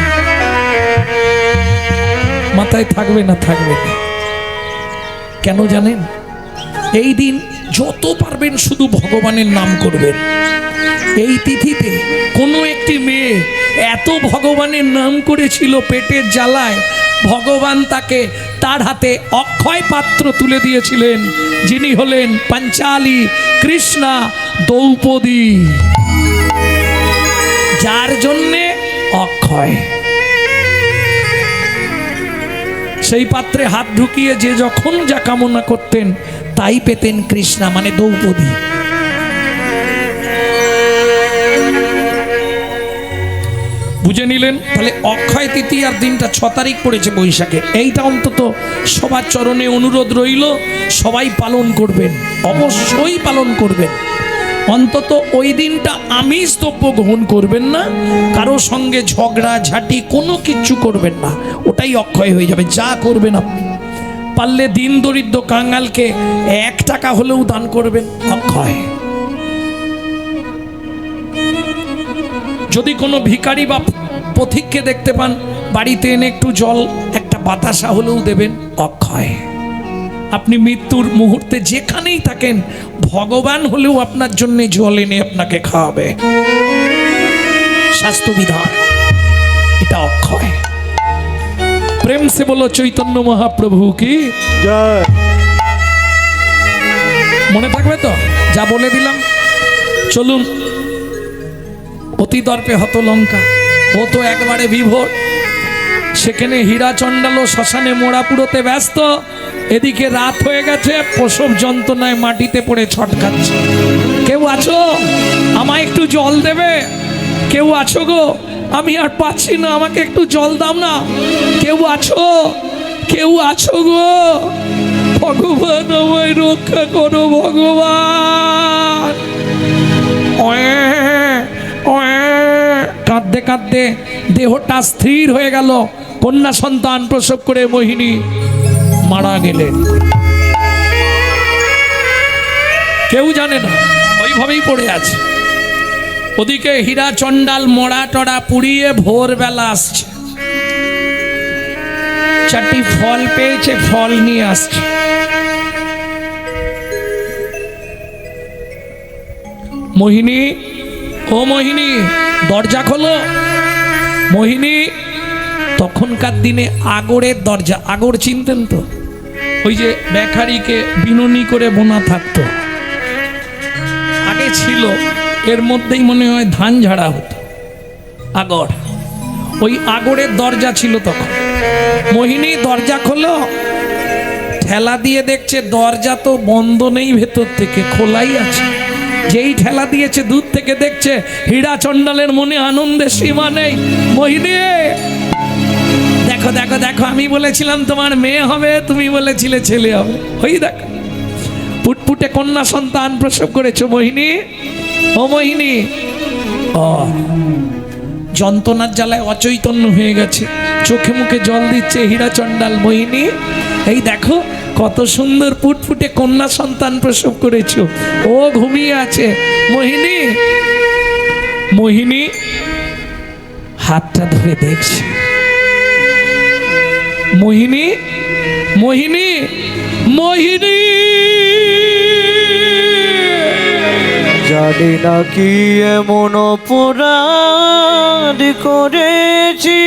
মাথায় থাকবে না? থাকবে না। কেন জানেন? এই দিন যত পারবেন শুধু ভগবানের নাম করবেন। এই তিথিতে কোনো একটি মেয়ে এত ভগবানের নাম করেছিল, পেটের জ্বালায় ভগবান তাকে তার হাতে অক্ষয় পাত্র তুলে দিয়েছিলেন, যিনি হলেন পাঞ্চালী কৃষ্ণা দ্রৌপদী। যা অক্ষয়। সেই পাত্রে হাত ঢুকিয়ে যে যখন যা কামনা করতেন তাই পেতেন কৃষ্ণা, মানে দ্রৌপদী। বুঝে নিলেন? তাহলে অক্ষয় তৃতীয়ার দিনটা 6 তারিখ পড়েছে বৈশাখে। এইটা অন্তত সবার চরণে অনুরোধ রইল, সবাই পালন করবেন, অবশ্যই পালন করবেন। অন্তত ওই দিনটা আমিষ দ্রব্য গ্রহণ করবেন না, কারো সঙ্গে ঝগড়া ঝাঁটি কোনো কিচ্ছু করবেন না, ওটাই অক্ষয় হয়ে যাবে। যা করবেন আপনি, পারলে দিন দরিদ্র কাঙালকে 1 টাকা হলেও দান করবেন, অক্ষয়। যদি কোনো ভিখারি বা পথিককে দেখতে পান, বাড়িতে এনে একটু জল, একটা বাতাসা হলেও দেবেন, অক্ষয়। আপনি মৃত্যুর মুহূর্তে যেখানেই থাকেন, ভগবান হলেও আপনার জন্য জল এনে আপনাকে খাওয়াবে, স্বাস্থ্যবিধান, এটা অক্ষয়। প্রেম সে বলো চৈতন্য মহাপ্রভু কি জয়। মনে থাকবে তো যা বলে দিলাম? চলুন, অতি দর্পে হত লঙ্কা, ও তো একবারে বিভোর। সেখানে হীরা চণ্ডাল শ্মশানে মোড়া পুরোতে ব্যস্ত, এদিকে রাত হয়ে গেছে, প্রসব যন্ত্রণায় মাটিতে পড়ে ছটকাচ্ছে। কেউ আছো? আমায় একটু জল দেবে? কেউ আছো গো? আমি আর পাচ্ছি না, আমাকে একটু জল দাও না। কেউ আছো? কেউ আছো গো? ভগবান আমায় রক্ষা করো, ভগবান। কাঁদতে কাঁদতে দেহটা স্থির হয়ে গেল। কন্যা সন্তান প্রসব করে মোহিনী মারা গেলেন। কেউ জানে না, ওইভাবেই পড়ে আছে। ওদিকে হীরা চণ্ডাল মরা টড়া পুড়িয়ে ভোরবেলা আসছে, 4টি ফল পেয়েছে, ফল নিয়ে আসছে। মোহিনী, ও মোহিনী, দরজা খোলো। মোহিনী, তখনকার দিনে আগরের দরজা, আগর চিনতেন তো? ওই যে বেখারিকে বিনুনি করে বোনা থাকতো, আগে ছিল, এর মধ্যেই মনে হয় ধান ঝাড়া হতো, আগর। ওই আগরের দরজা ছিল তখন। মোহিনী দরজা খোলো। ঠেলা দিয়ে দেখছে দরজা তো বন্ধ নেই, ভেতর থেকে খোলাই আছে। যেই ঠেলা দিয়েছে দূর থেকে দেখছে, হীরা চণ্ডালের মনে আনন্দের সীমা নেই। মোহিনী, দেখো দেখো দেখো, আমি বলেছিলাম তোমার মেয়ে হবে, তুমি বলেছিলে ছেলে হবে। ওই দেখো, পুটপুটে কন্যা সন্তান প্রসব করেছো মোহিনী। ও মোহিনী, ও যন্ত্রণার জ্বালায় অচৈতন্য হয়ে গেছে, চোখে মুখে জল দিচ্ছে হীরা চণ্ডাল। মোহিনী, এই দেখো কত সুন্দর পুটপুটে কন্যা সন্তান প্রসব করেছো, ও ঘুমিয়ে আছে। মোহিনী, মোহিনী হাতটা ধরে দেখছে। মোহিনী, মোহিনী, মোহিনী, জানি না কি এমন অপরাধ করেছি,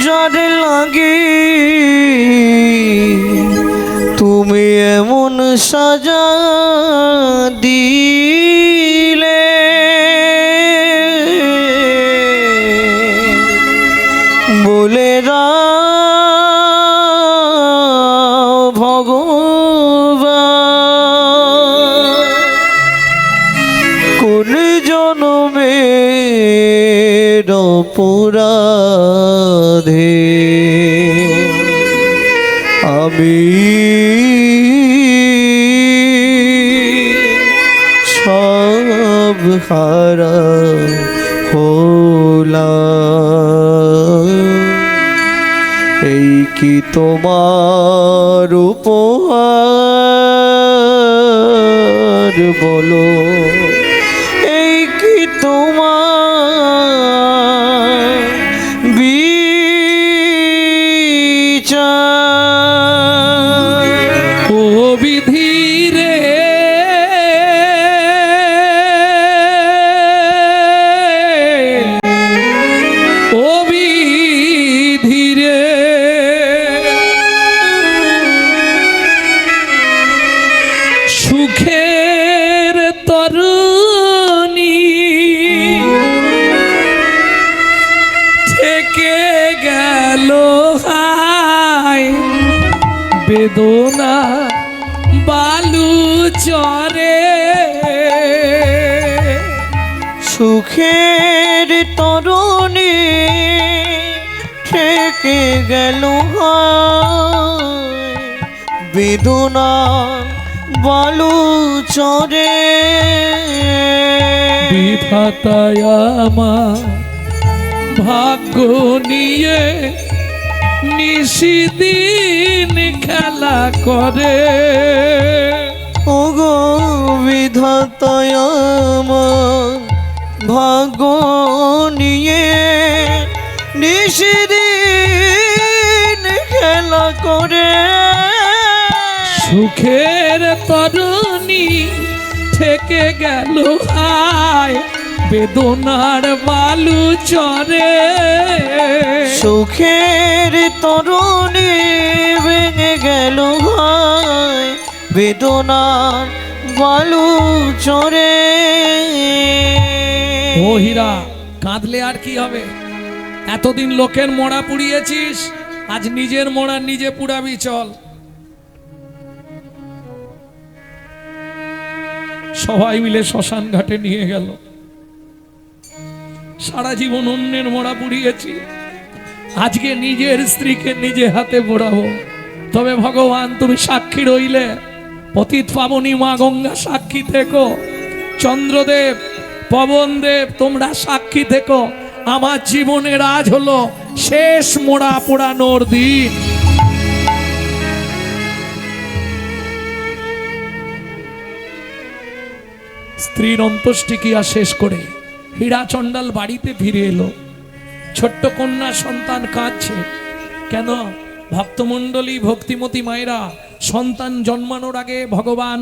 যার লাগি তুমি এমন সাজা দিলে। বলে দাও ভগবান, কোন জনমের অপরাধে আমি সব হারা হলাম। এই কি তোমার উপহার বলো, এই কি তোমার বিচার। ও বিধি রে, ও বিধি রে, সুখের তরুণী বেদনা বালু চরে সুখের তরুণী থেকে গেল হায়, বেদনা বালু চরে বিধাতায় আমার ভাগ্য নিয়ে নিশিদিন খেলা করে ওগো বিধাতায় আমার ভাগ্য নিয়ে নিশিদিন খেলা করে সুখের তরুণী থেকে গেল হায়, বেদনার বালু চরে সুখের তরুণী ভেঙে গেল ভাই, বেদনার বালু চরে। ও হীরা, কাঁদলে আর কি হবে? এতদিন লোকের মোড়া পুড়িয়েছিস, আজ নিজের মোড়া নিজে পুড়াবি। চল, সবাই মিলে শ্মশান ঘাটে নিয়ে গেল। সারা জীবন অন্যের মোড়া পুড়িয়েছি, আজকে নিজের স্ত্রীকে নিজে হাতে পোড়াবো। তবে ভগবান তুমি সাক্ষী রইলে, পতিত পাবনী মা গঙ্গা সাক্ষী থেকো, চন্দ্রদেব পবনদেব তোমরা সাক্ষী থেকো। আমার জীবনের আজ হলো শেষ মোড়া পোড়ানোর দিন। স্ত্রীর অন্ত্যেষ্টিক্রিয়া শেষ করে হীরা চণ্ডাল বাড়িতে ফিরে এলো। ছোট্ট কন্যা সন্তান কাঁদছে। কেন? ভক্তমণ্ডলী ভক্তিমতী মায়েরা সন্তান জন্মানোর আগে ভগবান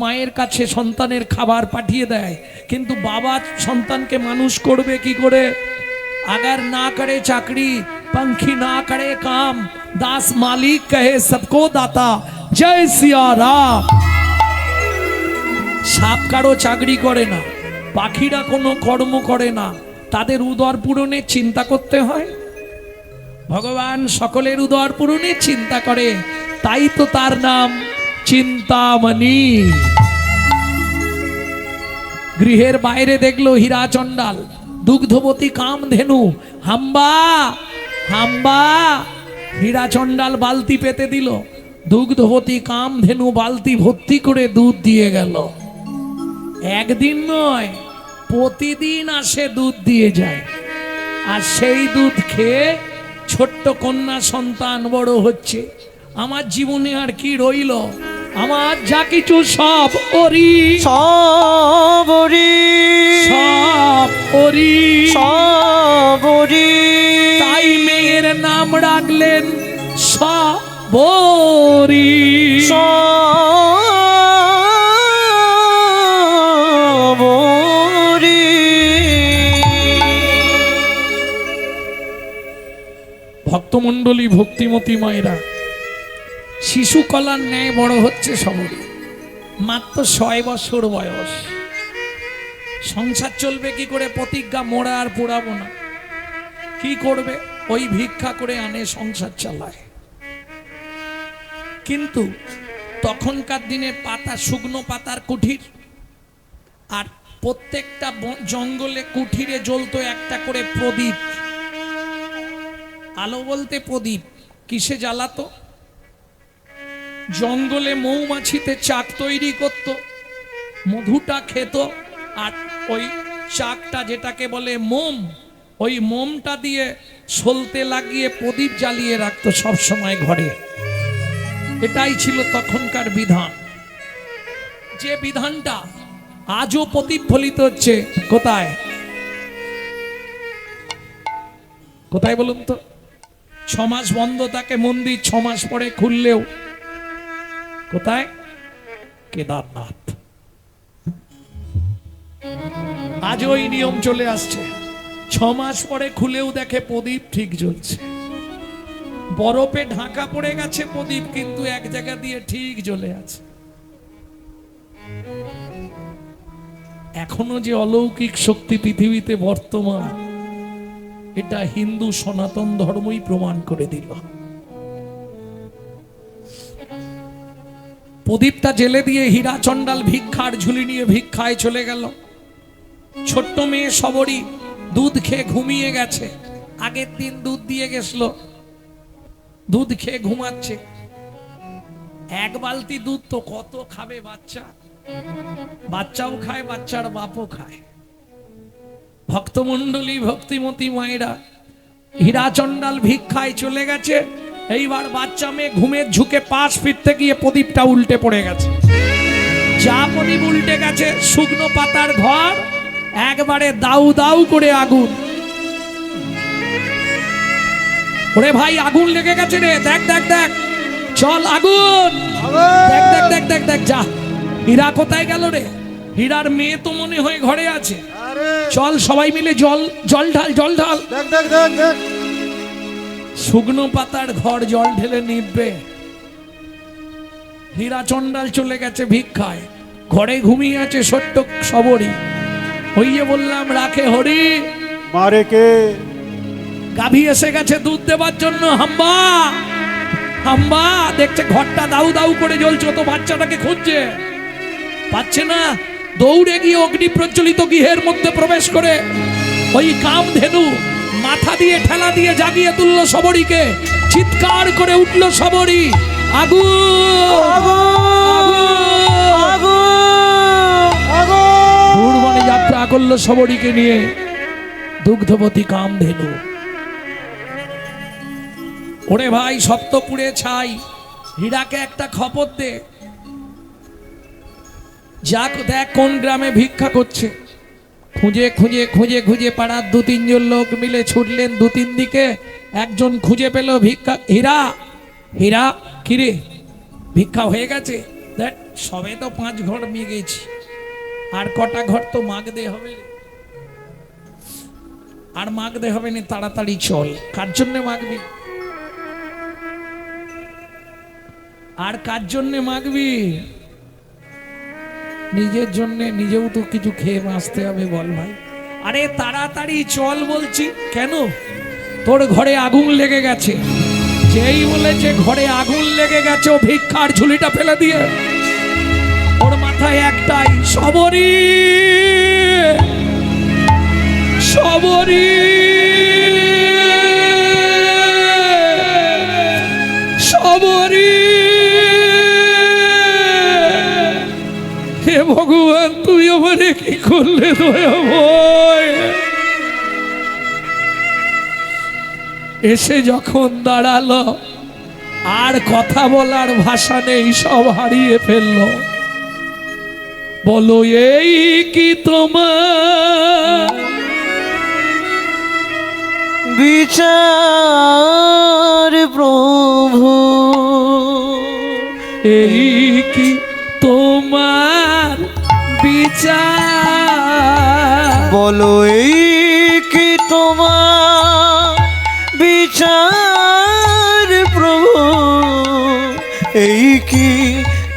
মায়ের কাছে সন্তানের খাবার পাঠিয়ে দেয়, কিন্তু বাবা সন্তানকে মানুষ করবে কি করে? अगर ना करे चाकरी, पंखी ना करे काम, दास मालिक कहे सबको दाता, जय सिया राम। সাপ কারো চাকরি করে না, পাখিরা কোনো কর্ম করে না, তাদের উদর পূরণের চিন্তা করতে হয়। ভগবান সকলের উদর পূরণের চিন্তা করে, তাই তো তার নাম চিন্তামণি। গৃহের বাইরে দেখলো হীরা চণ্ডাল, দুগ্ধবতী কামধেনু হাম্বা হাম্বা। হীরা চণ্ডাল বালতি পেতে দিল, দুগ্ধবতী কামধেনু বালতি ভর্তি করে দুধ দিয়ে গেল। একদিন নয়, প্রতিদিন আসে দুধ দিয়ে যায়। আর সেই দুধ খেয়ে ছোট্ট কন্যা সন্তান বড় হচ্ছে। আমার জীবনে আর কি রইল? আমার যা কিছু সব ওরি, সব ওরি, সব ওরি, সব ওরি। তাই মেয়ের নাম রাখলেন সবরি। সব ওরি। ভক্তমণ্ডলী ভক্তিমতী মায়েরা শিশু কলার ন্যায় বড় হচ্ছে সবরি। মাত্র 6 বছর বয়স। সংসার চলবে কি করে? প্রতিজ্ঞা, মোড়া আর পোড়াবো না। কি করবে? ওই ভিক্ষা করে আনে, সংসার চালায়। কিন্তু তখনকার দিনে পাতা, শুকনো পাতার কুঠির, আর প্রত্যেকটা জঙ্গলে কুঠিরে জ্বলতো একটা করে প্রদীপ। আলো বলতে প্রদীপ। কিসে জ্বালাতো? জঙ্গলে মৌমাছিতে চাক তৈরি করত, মধুটা খেত, আর ওই চাকটা যেটাকে বলে মোম, ওই মোমটা দিয়ে সলতে লাগিয়ে প্রদীপ জ্বালিয়ে রাখতো সব সময় ঘরে। এটাই ছিল তখনকার বিধান। যে বিধানটা আজও প্রতিফলিত হচ্ছে। কোথায় কোথায় বলুন তো? 6 মাস বন্ধ থাকে মন্দির, 6 মাস পরে খুললেও। কোথায়? কেদারনাথ। আজ ওই নিয়ম চলে আসছে। 6 মাস পরে খুলেও দেখে প্রদীপ ঠিক জ্বলছে। বরফে ঢাকা পড়ে গেছে প্রদীপ, কিন্তু এক জায়গা দিয়ে ঠিক জ্বলে আছে। এখনো যে অলৌকিক শক্তি পৃথিবীতে বর্তমান, এটা হিন্দু সনাতন ধর্মই প্রমাণ করে দিল। প্রদীপটা জেলে দিয়ে হীরা চণ্ডাল ভিক্ষার ঝুলি নিয়ে ভিক্ষায় চলে গেল। ছোট্ট মেয়ে সবরী দুধ খেয়ে ঘুমিয়ে গেছে, আগের দিন দুধ দিয়ে গেছিল, দুধ খেয়ে ঘুমাচ্ছে। এক বালতি দুধ তো কত খাবে বাচ্চা, বাচ্চাও খায় বাচ্চার বাপও খায়। ভক্তমণ্ডলী ভক্তিমতী মায়েরা হীরা চণ্ডাল ভিক্ষায় চলে গেছে। এইবার বাচ্চা মেয়ে ঘুমের ঝুঁকে পাশ ফিরতে গিয়ে প্রদীপটা উল্টে পড়ে গেছে। যা প্রদীপ উল্টে গেছে, শুকনো পাতার ঘর, একবারে দাউ দাউ করে আগুন। ওরে ভাই আগুন লেগে গেছে রে, দেখ দেখ দেখ, চল আগুন, দেখ দেখ দেখ দেখ দেখ, যা। হীরা কোথায় গেল রে? হীরার মেয়ে তো মনে হয় ঘরে আছে। চল সবাই মিলে জল জল ঢাল, জল ঢাল। দেখ দেখ দেখ দেখ, শুকনো পাতার ঘর জল ঢেলে নিবে। হীরা চণ্ডাল চলে গেছে ভিক্ষায়, ঘরে ঘুমিয়ে আছে ছোট্ট সবরী। হইয়ে বললাম রাখে হরি, মারে কে? গাভী এসে গেছে দুধ দেবার জন্য। হাম্বা হাম্বা, দেখছে ঘরটা দাউ দাউ করে জ্বলছে, তো বাচ্চাটাকে খুঁজছে, পাচ্ছে না। দৌড়ে গিয়ে অগ্নি প্রজ্বলিত গৃহের মধ্যে প্রবেশ করে ওই কামধেনু মাথা দিয়ে ঠেলা দিয়ে জাগিয়ে তুললো সবরীকে। চিৎকার করে উঠলো সবরী, দূর বনে যাত্রা করলো সবরীকে নিয়ে, দুগ্ধবতী কামধেনু। ওরে ভাই সপ্তপুরে ছাই, হীরাকে একটা খবর দে, যাক দেখ কোন গ্রামে ভিক্ষা করছে। খুঁজে খুঁজে খুঁজে খুঁজে পাড়ার দু তিনজন লোক মিলে ছুটলেন দু তিন দিকে। একজন খুঁজে পেল ভিক্ষা, হীরা হীরা, কিরে ভিক্ষা হয়ে গেছে? দেখ সবে তো 5 ঘর নিয়ে গেছি, আর কটা ঘর তো মাগদে হবে, আর মাগদে হবে না, তাড়াতাড়ি চল। কার জন্য মাগবি? আর কার জন্য মাগবি? নিজের জন্য, নিজেও তো কিছু খেয়ে বাঁচতে হবে বল ভাই। আরে তাড়াতাড়ি চল বলছি। কেন? তোর ঘরে আগুন লেগে গেছে। যেই বলেছে ঘরে আগুন লেগে গেছে, ও ভিক্ষার ঝুলিটা ফেলে দিয়ে ওর মাথায় একটাই, সবরী সবরী সবরী। হে ভগবান, তুই আমারে কি করলে দয়াময়? এসে যখন দাঁড়ালো, আর কথা বলার ভাষা নেই, সব হারিয়ে ফেললো। বলো এই কি তোমার বিচার প্রভু? এই কি তোমার বিচার? বলো এই কি তোমার বিচার প্রভু? এই কি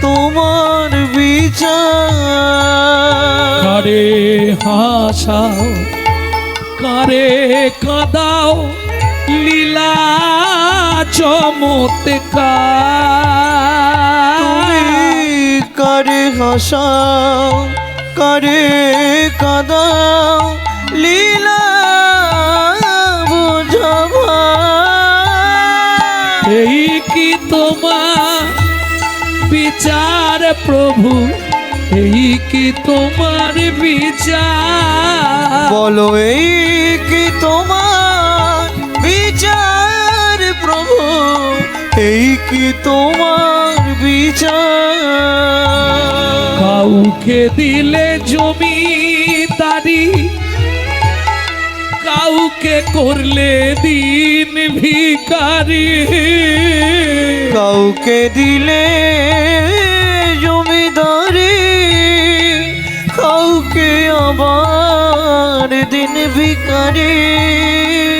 তোমার বিচার? কারে হাসাও কারে কাঁদাও, লীলা চমৎকার। তুমি কারে হাসাও কারে কাঁদাও, লীলা বুঝাবা। এই কি তোমার বিচার প্রভু? এই কি তোমার বিচার? বলো এই কি তোমার বিচার প্রভু? এই কি তোমার বিচার? কাউকে দিলে জমিদারি, কাউকে করলে দিন ভিখারি। কাউকে দিলে জমিদারি, কাউকে আবার দিন ভিখারি।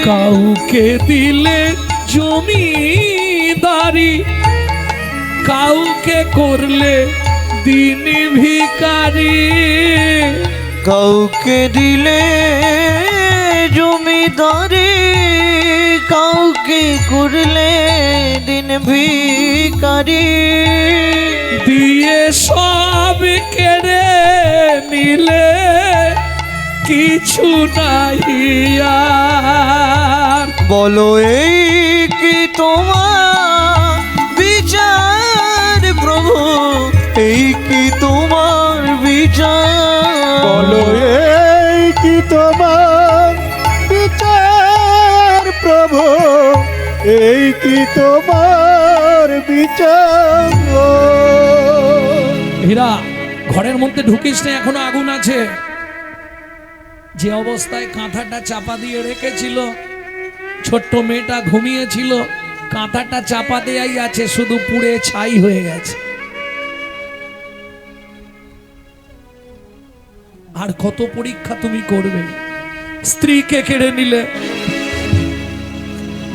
কাউকে দিলে জমিদারি, কাউকে করলে দিন ভিখারি। কাউকে দিলে জমিদারি, কাউকে করলে দিন ভিখারি দিয়ে সব কেড়ে নিলে কিছু নাই আর। বলো এই কি তোমার বিচার প্রভু, এই কি তোমার বিচার? বলো এই কি তোমার বিচার প্রভু, এই কি তোমার বিচার? হীরা, ঘরের মধ্যে ঢুকিস না, এখনো আগুন আছে। যে অবস্থায় কাঁথাটা চাপা দিয়ে রেখেছিল, ছোট্ট মেয়েটা ঘুমিয়েছিল, কাঁথাটা চাপা দেয়াই আছে, শুধু পুড়ে ছাই হয়ে গেছে। আর কত পরীক্ষা তুমি করবে? স্ত্রীকে কেড়ে নিলে,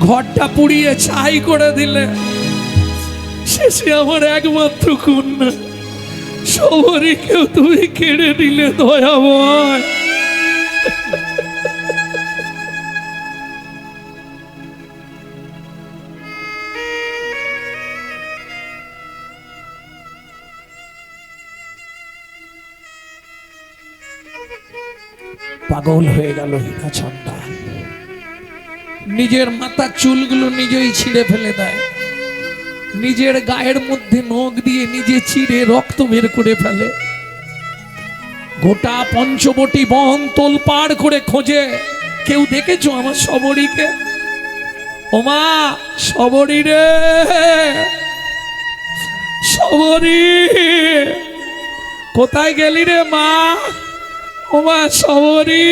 ঘরটা পুড়িয়ে ছাই করে দিলে, শেষে আমার একমাত্র কন্যা সবরীকেও তুমি কেড়ে নিলে দয়াময়। পাগল হয়ে গেল হীরাচন্দ্র। নিজের মাথার চুলগুলো নিজেই ছিঁড়ে ফেলে দেয়, নিজের গায়ের মধ্যে নখ দিয়ে নিজে চিড়ে রক্ত বের করে ফেলে। গোটা পঞ্চবটি বন তোলপাড় করে খোঁজে, কেউ দেখেছো আমার সবরীকে? ওমা সবরী রে, সবরী কোথায় গেলি রে মা? ওমা সবরী।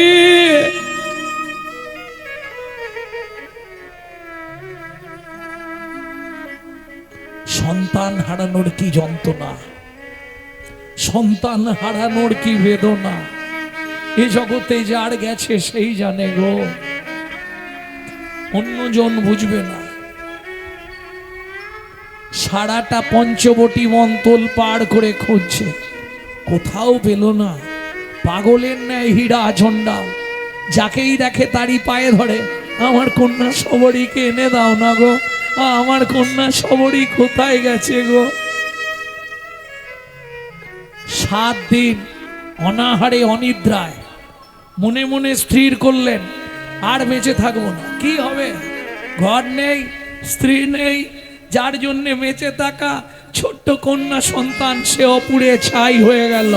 সন্তান হারানোর কি যন্ত্রণা, সন্তান হারানোর কি বেদনা, এ জগতে যার গেছে সেই জানে গো, অন্যজন বুঝবে না। সারাটা পঞ্চবটি বন তোলপাড় করে খুঁজছে, কোথাও পেল না। পাগলের ন্যায় হীরাচন্দ্র যাকেই দেখে তারই পায়ে ধরে, আমার কন্যা সবরীকে এনে দাও না গো, আমার কন্যা সবরী কোথায় গেছে গো? 7 দিন অনাহারে অনিদ্রায় মনে মনে স্থির করলেন, আর বেঁচে থাকবো না। কি হবে? ঘর নেই, স্ত্রী নেই, যার জন্যে বেঁচে থাকা ছোট্ট কন্যা সন্তান সেও পুড়ে ছাই হয়ে গেল।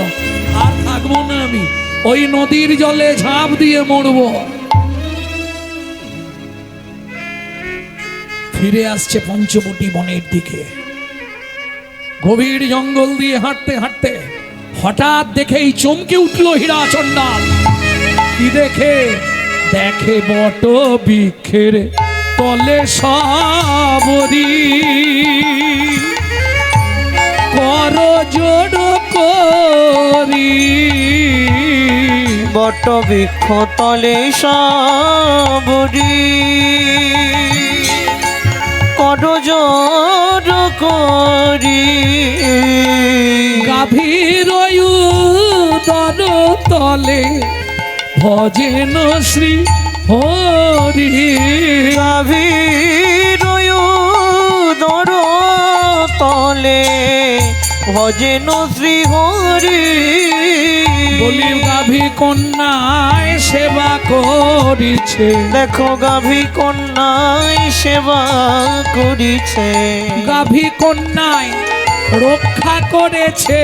আর থাকবো না আমি, ওই নদীর জলে ঝাঁপ দিয়ে মরবো। ফিরে আসছে পঞ্চবটি বনের দিকে। গভীর জঙ্গল দিয়ে হাঁটতে হাঁটতে হঠাৎ দেখেই চমকে উঠল হীরাচন্দ্র। কি দেখে? দেখে বট বৃক্ষের তলে সবরী কর জোড় করি। বট বৃক্ষ তলে সবরী করজোড় করি। গাভীর উদর তলে ভজেন শ্রী হরি। গাভীর উদর তলে ভজেন শ্রী হরি। বলি গাভী কন্যায় সেবা করিছে, দেখো গাভী কন্যায় সেবা করিছে। গাভী কন্যায় রক্ষা করেছে,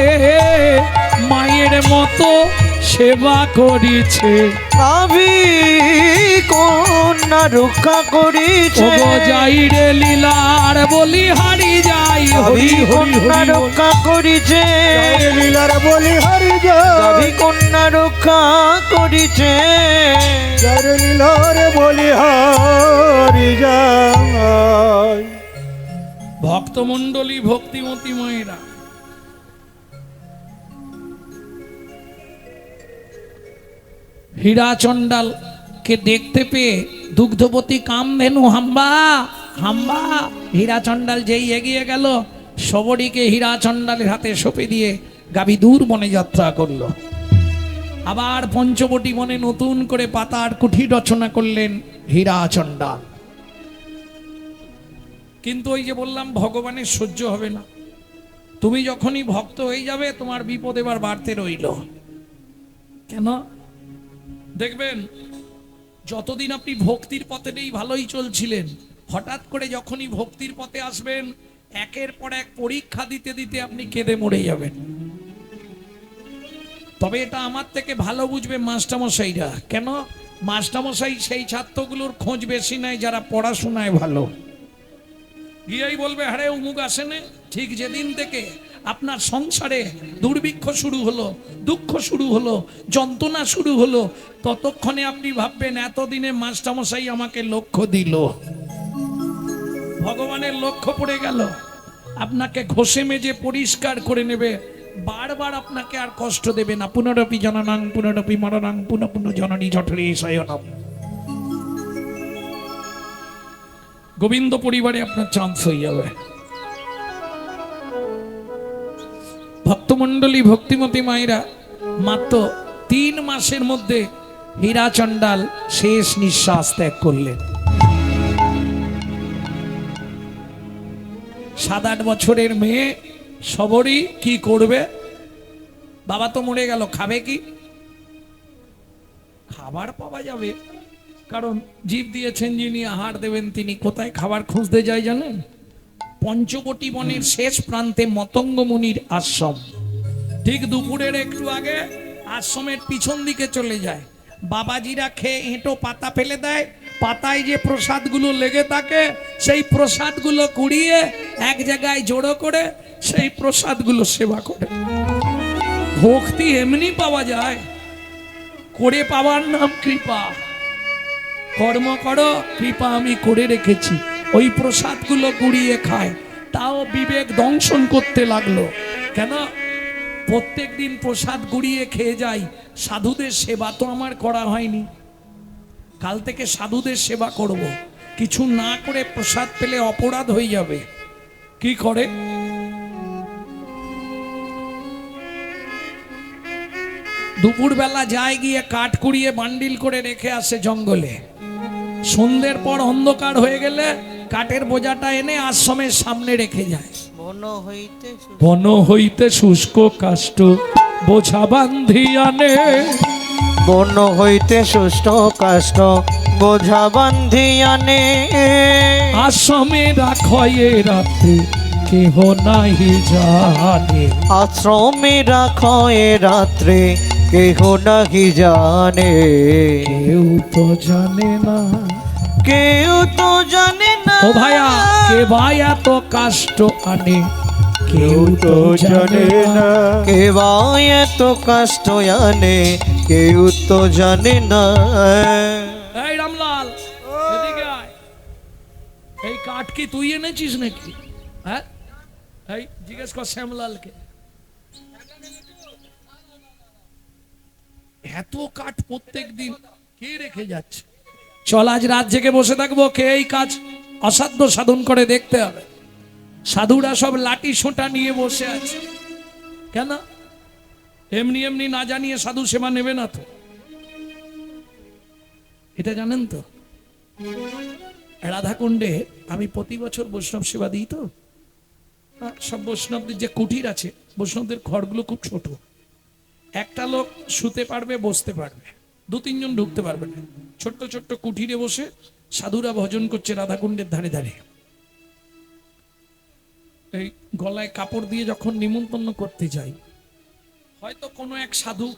মায়ের মতো সেবা করিছে। গাভী কন্যা রক্ষা করিছে। ওগো যাই রে লীলার বলি হারি যাই, হরি হরি কন্যা হরি রক্ষা করিছে। লীলার বলি হরি যায়, গাভী কন্যা রক্ষা করিছে। যার লীলার বলি হরি যায়। ভক্তমণ্ডলী ভক্তিমতী মায়েরা, হীরাচন্দ্রকে দেখতে পেয়ে দুগ্ধবতী কামধেনু হাম্বা হাম্বা। হীরাচন্দ্র যেই এগিয়ে গেল, সবরীকে হীরাচন্দ্রের হাতে সঁপে দিয়ে গাভী দূর বনে যাত্রা করলো। আবার পঞ্চবটি বনে নতুন করে পাতার কুঠি রচনা করলেন হীরাচন্দ্র। কিন্তু ওই যে বললাম ভগবানের সহ্য হবে না। তুমি যখনই ভক্ত হয়ে যাবে তোমার বিপদ এবার বাড়তে রইল। কেন? দেখবেন যতদিন আপনি ভক্তির পথে নেই ভালোই চলছিলেন, হঠাৎ করে যখনই ভক্তির পথে আসবেন একের পর এক পরীক্ষা দিতে দিতে আপনি কেঁদে মরে যাবেন। তবে এটা আমার থেকে ভালো বুঝবে মাস্টারমশাইরা। কেন? মাস্টারমশাই সেই ছাত্রগুলোর খোঁজ বেশি নেয় যারা পড়াশোনায় ভালো। গিয়েই বলবে আরে অমুক আসেনে। ঠিক যেদিন থেকে আপনার সংসারে দুর্ভিক্ষ শুরু হলো, দুঃখ শুরু হলো, যন্ত্রণা শুরু হলো, ততক্ষণে আপনি ভাববেন এতদিনে মাস্টারমশাই আমাকে লক্ষ্য দিল। ভগবানের লক্ষ্য পড়ে গেল, আপনাকে ঘষে মেজে পরিষ্কার করে নেবে, বারবার আপনাকে আর কষ্ট দেবে না। পুনরপি জননাং পুনরপি মরণাং পুনঃ পুনঃ জননী জঠরে শয়নম। গোবিন্দ পরিবারে আপনার চান্স হয়ে যাবে। ভক্তমণ্ডলী ভক্তিমতী মায়েরা মাত্র 3 মাসের মধ্যে হীরা চণ্ডাল শেষ নিঃশ্বাস ত্যাগ করলেন। 7-8 বছরের মেয়ে সবরই কি করবে? বাবা তো মরে গেল, খাবে কি? খাবার পাওয়া যাবে, কারণ জীব দিয়েছেন যিনি, আহার দেবেন তিনি। কোথায় খাবার খুঁজতে যায় জানেন? পঞ্চবটী বনের শেষ প্রান্তে মতঙ্গ মুনির আশ্রম। ঠিক দুপুরের একটু আগে আশ্রমের পিছন দিকে চলে যায়। বাবাজিরা খেয়ে এঁটো পাতা ফেলে দেয়, পাতায় যে প্রসাদগুলো লেগে থাকে সেই প্রসাদগুলো কুড়িয়ে এক জায়গায় জড়ো করে সেই প্রসাদগুলো সেবা করে। ভক্তি এমনি পাওয়া যায়, করে পাওয়ার নাম কৃপা। কর্ম করো, কৃপা আমি করে রেখেছি। ওই প্রসাদগুলো কুড়িয়ে খায়, তাও বিবেক দংশন করতে লাগলো। কেন? প্রত্যেক দিন প্রসাদ গুড়িয়ে খেয়ে যাই, সাধুদের সেবা তো আমার করা হয়নি। কাল থেকে সাধুদের সেবা করব। কিছু না করে প্রসাদ পেলে অপরাধ হয়ে যাবে। কি করে? দুপুরবেলা যায়, গিয়ে কাঠ কুড়িয়ে বান্ডিল করে রেখে আসে জঙ্গলে। সন্ধ্যের পর অন্ধকার হয়ে গেলে কাঠের বোঝাটা এনে আশ্রমের সামনে রেখে যায়। বন হইতে শুষ্ক কাষ্ঠ বোঝা বান্ধি আনে, বন হইতে শুষ্ক কাষ্ঠ বোঝা বান্ধি আনে। আশ্রমে রাখয়ে রাত্রে কেহ নাহি জানে, আশ্রমে রাখো এ রাত্রে কেহ নাহি জানে। কেউ তো জানে না, কেউ তো জানে না। ও ভাইয়া, কে ভাই এত কাষ্ট আনে, কেউ তো জানে না। কে বা এত কষ্ট আনে কেউ তো জানে না। এই রামলাল, এদিকে আয়। এই কাঠ কি তুই এনেছিস নাকি? হ্যাঁ, এই জিজ্ঞেস কর শ্যামলালকে। এত কাঠ প্রত্যেক দিন কে রেখে যাচ্ছে? চল আজ রাত জেগে বসে থাকবো, কে এই কাজ অসাধ্য সাধন করে দেখতে হবে। সাধুরা সব লাঠি সোঁটা নিয়ে বসে আছে। কেন? এমনি এমনি না জানিয়ে সাধু সেবা নেবে না তো। এটা জানেন তো, রাধাকুণ্ডে আমি প্রতি বছর বৈষ্ণব সেবা দিই তো। সব বৈষ্ণবদের যে কুটির আছে, বৈষ্ণবদের ঘরগুলো খুব ছোট। একটা লোক শুতে পারবে, বসতে পারবে, 2-3 জন ঢুকতে পারবে না। ছোট্ট ছোট্ট কুঠিরে বসে সাধুরা ভজন করছে রাধাকুণ্ডের ধারে ধারে। এই গলায় কাপড় দিয়ে যখন নিমন্ত্রণ করতে যাই, হয়তো কোনো এক সাধু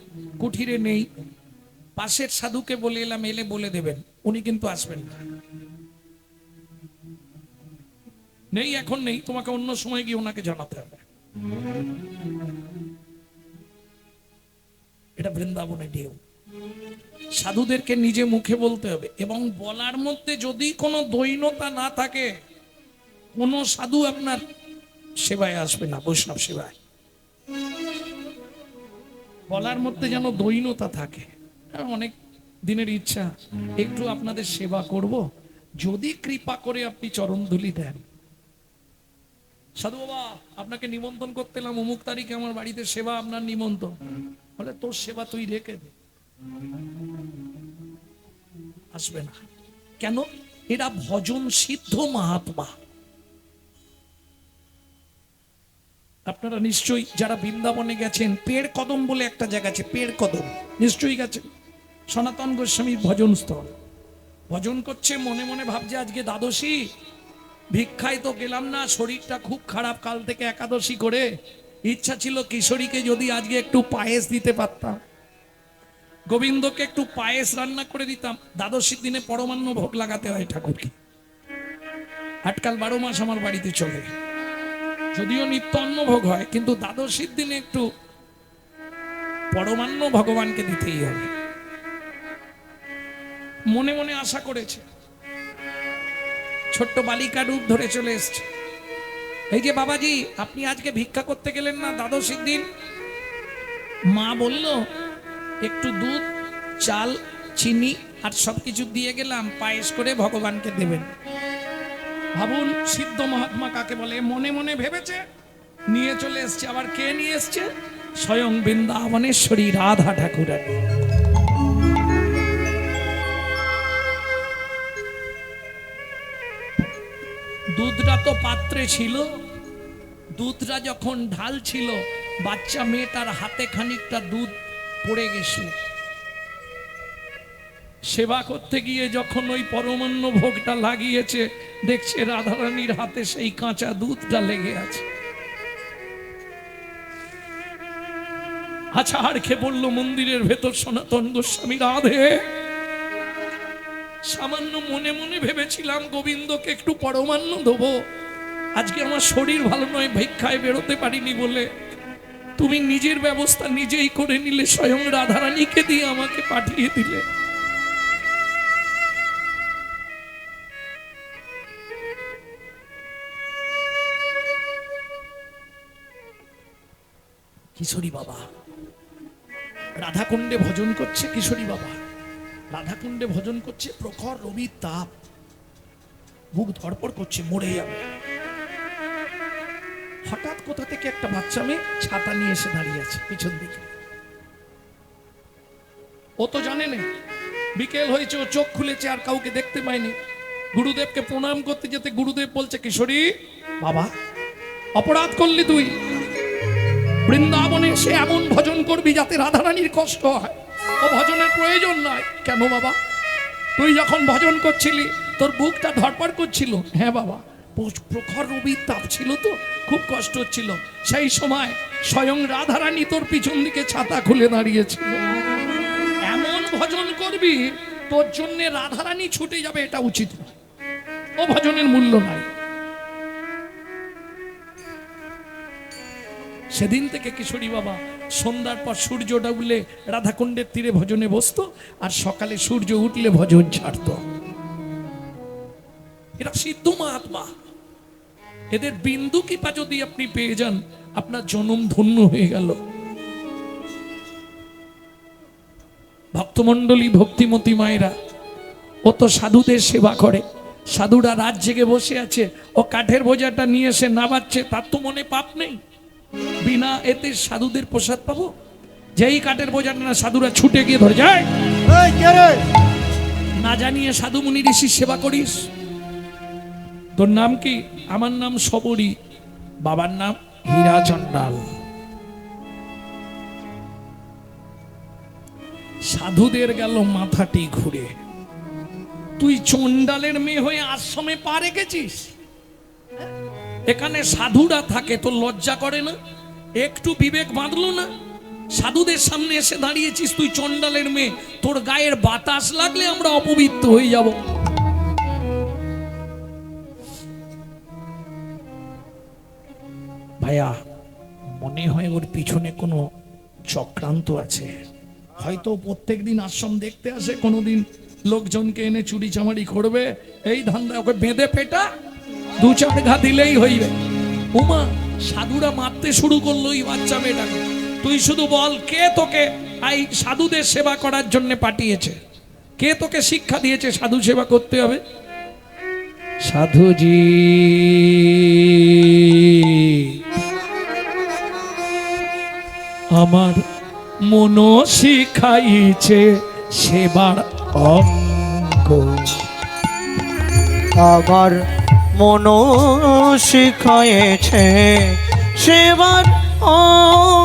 কুঠিরে নেই, পাশের সাধুকে বলে এলাম, এলে বলে দেবেন, উনি কিন্তু আসবেন না। নেই, এখন নেই, তোমাকে অন্য সময় গিয়ে ওনাকে জানাতে হবে। এটা বৃন্দাবনে ঢেউ। সাধুদেরকে নিজে মুখে বলতে হবে, এবং বলার মধ্যে যদি কোনো দৈনতা না থাকে, কোন সাধু আপনার সেবায় আসবে না, বৈষ্ণব সেবায়। বলার মধ্যে যেন দৈনতা থাকে। অনেক দিনের ইচ্ছা একটু আপনাদের সেবা করব, যদি কৃপা করে আপনি চরণ ধুলি দেন। সাধু বাবা, আপনাকে নিমন্ত্রণ করতে এলাম, অমুক তারিখে আমার বাড়িতে সেবা, আপনার নিমন্ত্রণ। বলে তোর সেবা তুই রেখে দে, আসবে না। কেন? এরা ভজন সিদ্ধ মহাত্মা। আপনারা নিশ্চয়ই যারা বৃন্দাবনে গেছেন, পেড় কদম বলে একটা জায়গা আছে, পেড় কদম, নিশ্চয়ই গেছেন। সনাতন গোস্বামীর ভজন স্থল। ভজন করছে, মনে মনে ভাবছে আজকে দ্বাদশী, ভিক্ষায় তো গেলাম না, শরীরটা খুব খারাপ কাল থেকে একাদশী করে। ইচ্ছা ছিল কিশোরীকে যদি আজকে একটু পায়েস দিতে পারতাম, গোবিন্দকে একটু পায়েস রান্না করে দিতাম। দ্বাদশীর দিনে পরমান্ন ভোগ লাগাতে হয় ঠাকুরকে। আটকাল 12 মাস আমার বাড়িতে চলে, যদিও নিত্য অন্ন ভোগ হয়, কিন্তু দ্বাদশীর দিনে একটু পরমান্ন ভগবানকে দিতেই হবে। মনে মনে আশা করেছে, ছোট্ট বালিকা রূপ ধরে চলে এসছে। এই যে বাবাজি, আপনি আজকে ভিক্ষা করতে গেলেন না দ্বাদশীর দিন? মা বলল একটু দুধ, চাল, চিনি আর সবকিছু দিয়ে গেলাম, পায়েস করে ভগবানকে দেবেন। ভাবুন সিদ্ধ মহাত্মা কাকে বলে। মনে মনে ভেবেছে, নিয়ে চলে এসছে। আবার কে নিয়ে এসছে? স্বয়ং বৃন্দাবনেশ্বরী রাধা ঠাকুরানী। দুধটা তো পাত্রে ছিল, দুধটা যখন ঢাল ছিল, বাচ্চা মেয়েটার হাতে খানিকটা দুধ পড়ে গেছিল। সেবা করতে গিয়ে যখন ওই পরমান্ন ভোগটা লাগিয়েছে, দেখছে রাধারানীর হাতে সেই কাঁচা দুধটা লেগে আছে। আচ্ছা, আর খেয়ে বললো মন্দিরের ভেতর সনাতন গোস্বামী রাধে, সামান্য মনে মনে ভেবেছিলাম গোবিন্দকে একটু পরমান্ন দেবো, আজকে আমার শরীর ভালো নয়, ভিক্ষায় বেরোতে পারিনি বলে তুমি নিজের ব্যবস্থা নিজেই করে নিলে, স্বয়ং রাধারানীকে দিয়ে আমাকে পাঠিয়ে দিলে। কিশোরী বাবা রাধাকুণ্ডে ভজন করছে, কিশোরী বাবা রাধাকুণ্ডে ভজন করছে, প্রখর রবির তাপ, বুক ধড়পড় করছে, মরে যাবে। হঠাৎ কোথা থেকে একটা বাচ্চা মেয়ে ছাতা নিয়ে এসে দাঁড়িয়ে আছে পিছন দিকে। ও তো জানে না বিকেল হয়েছে, ও চোখ খুলেছে আর কাউকে দেখতে পায়নি। গুরুদেবকে প্রণাম করতে যেতে গুরুদেব বলছে, কিশোরী বাবা, অপরাধ করলি তুই, বৃন্দাবনে এসে এমন ভজন করবি যাতে রাধারানীর কষ্ট হয়, ও ভজনের প্রয়োজন নয়। কেন বাবা? তুই যখন ভজন করছিলি তোর বুকটা ধড়পড় করছিল। হ্যাঁ বাবা, প্রখর রবির তাপ ছিল তো, খুব কষ্ট হচ্ছিল। সেই সময় স্বয়ং রাধারানী তোর পিছন দিকে ছাতা খুলে দাঁড়িয়েছিল। এমন ভজন করবি তোর জন্য রাধারানী ছুটে যাবে, এটা উচিত না, ও ভজনের মূল্য নাই। সেদিন থেকে কিশোরী বাবা সন্ধ্যার পর সূর্য ডুবলে রাধাকুণ্ডের তীরে ভজনে বসতো, আর সকালে সূর্য উঠলে ভজন ছাড়তো। এরা সিদ্ধ মহাত্মা, এদের বিন্দু কৃপা যদি আপনি পেয়ে যান, আপনার জনম ধন্য হয়ে গেল। ভক্তমণ্ডলী, ভক্তিমতী মায়েরা, ও তো সাধুদের সেবা করে। সাধুরা রাত জেগে বসে আছে, ও কাঠের বোঝাটা নিয়ে এসে নামাচ্ছে, তার তো মনে পাপ নেই। বিনা এতে সাধুদের প্রসাদ পাবো? যেই কাঠের বোঝাটা না, সাধুরা ছুটে গিয়ে ধরে যায়। না জানিয়ে সাধু মুনি ঋষির সেবা করিস? তোর নাম কি? আমার নাম সবরী, বাবার নাম হীরা চণ্ডাল। সাধুদের গেল মাথাটি ঘুরে। তুই চণ্ডালের মেয়ে হয়ে আশ্রমে পা রেখেছিস? এখানে সাধুরা থাকে, তোর লজ্জা করে না? একটু বিবেক বাঁধলো না? সাধুদের সামনে এসে দাঁড়িয়েছিস, তুই চণ্ডালের মেয়ে, তোর গায়ের বাতাস লাগলে আমরা অপবিত্র হয়ে যাব। ভাইয়া, মনে হয় ওর পিছনে কোনো চক্রান্ত আছে। হয়তো প্রত্যেকদিন আশ্রম দেখতে আসে, কোনোদিন লোকজনকে এনে চুরি চামারি করবে, এই ধান্দা। ওকে বেঁধে পেটা 2-4 ঘা দিলেই হইবে। উমা, সাধুরা মারতে শুরু করলো এই বাচ্চা মেয়েটাকে। তুই শুধু বল, কে তোকে এই সাধুদের সেবা করার জন্য পাঠিয়েছে? কে তোকে শিক্ষা দিয়েছে সাধু সেবা করতে হবে? সাধুজি আমার মন শিখাইছে সেবার অঙ্গ, আমার মন শিখায়েছে সেবার ও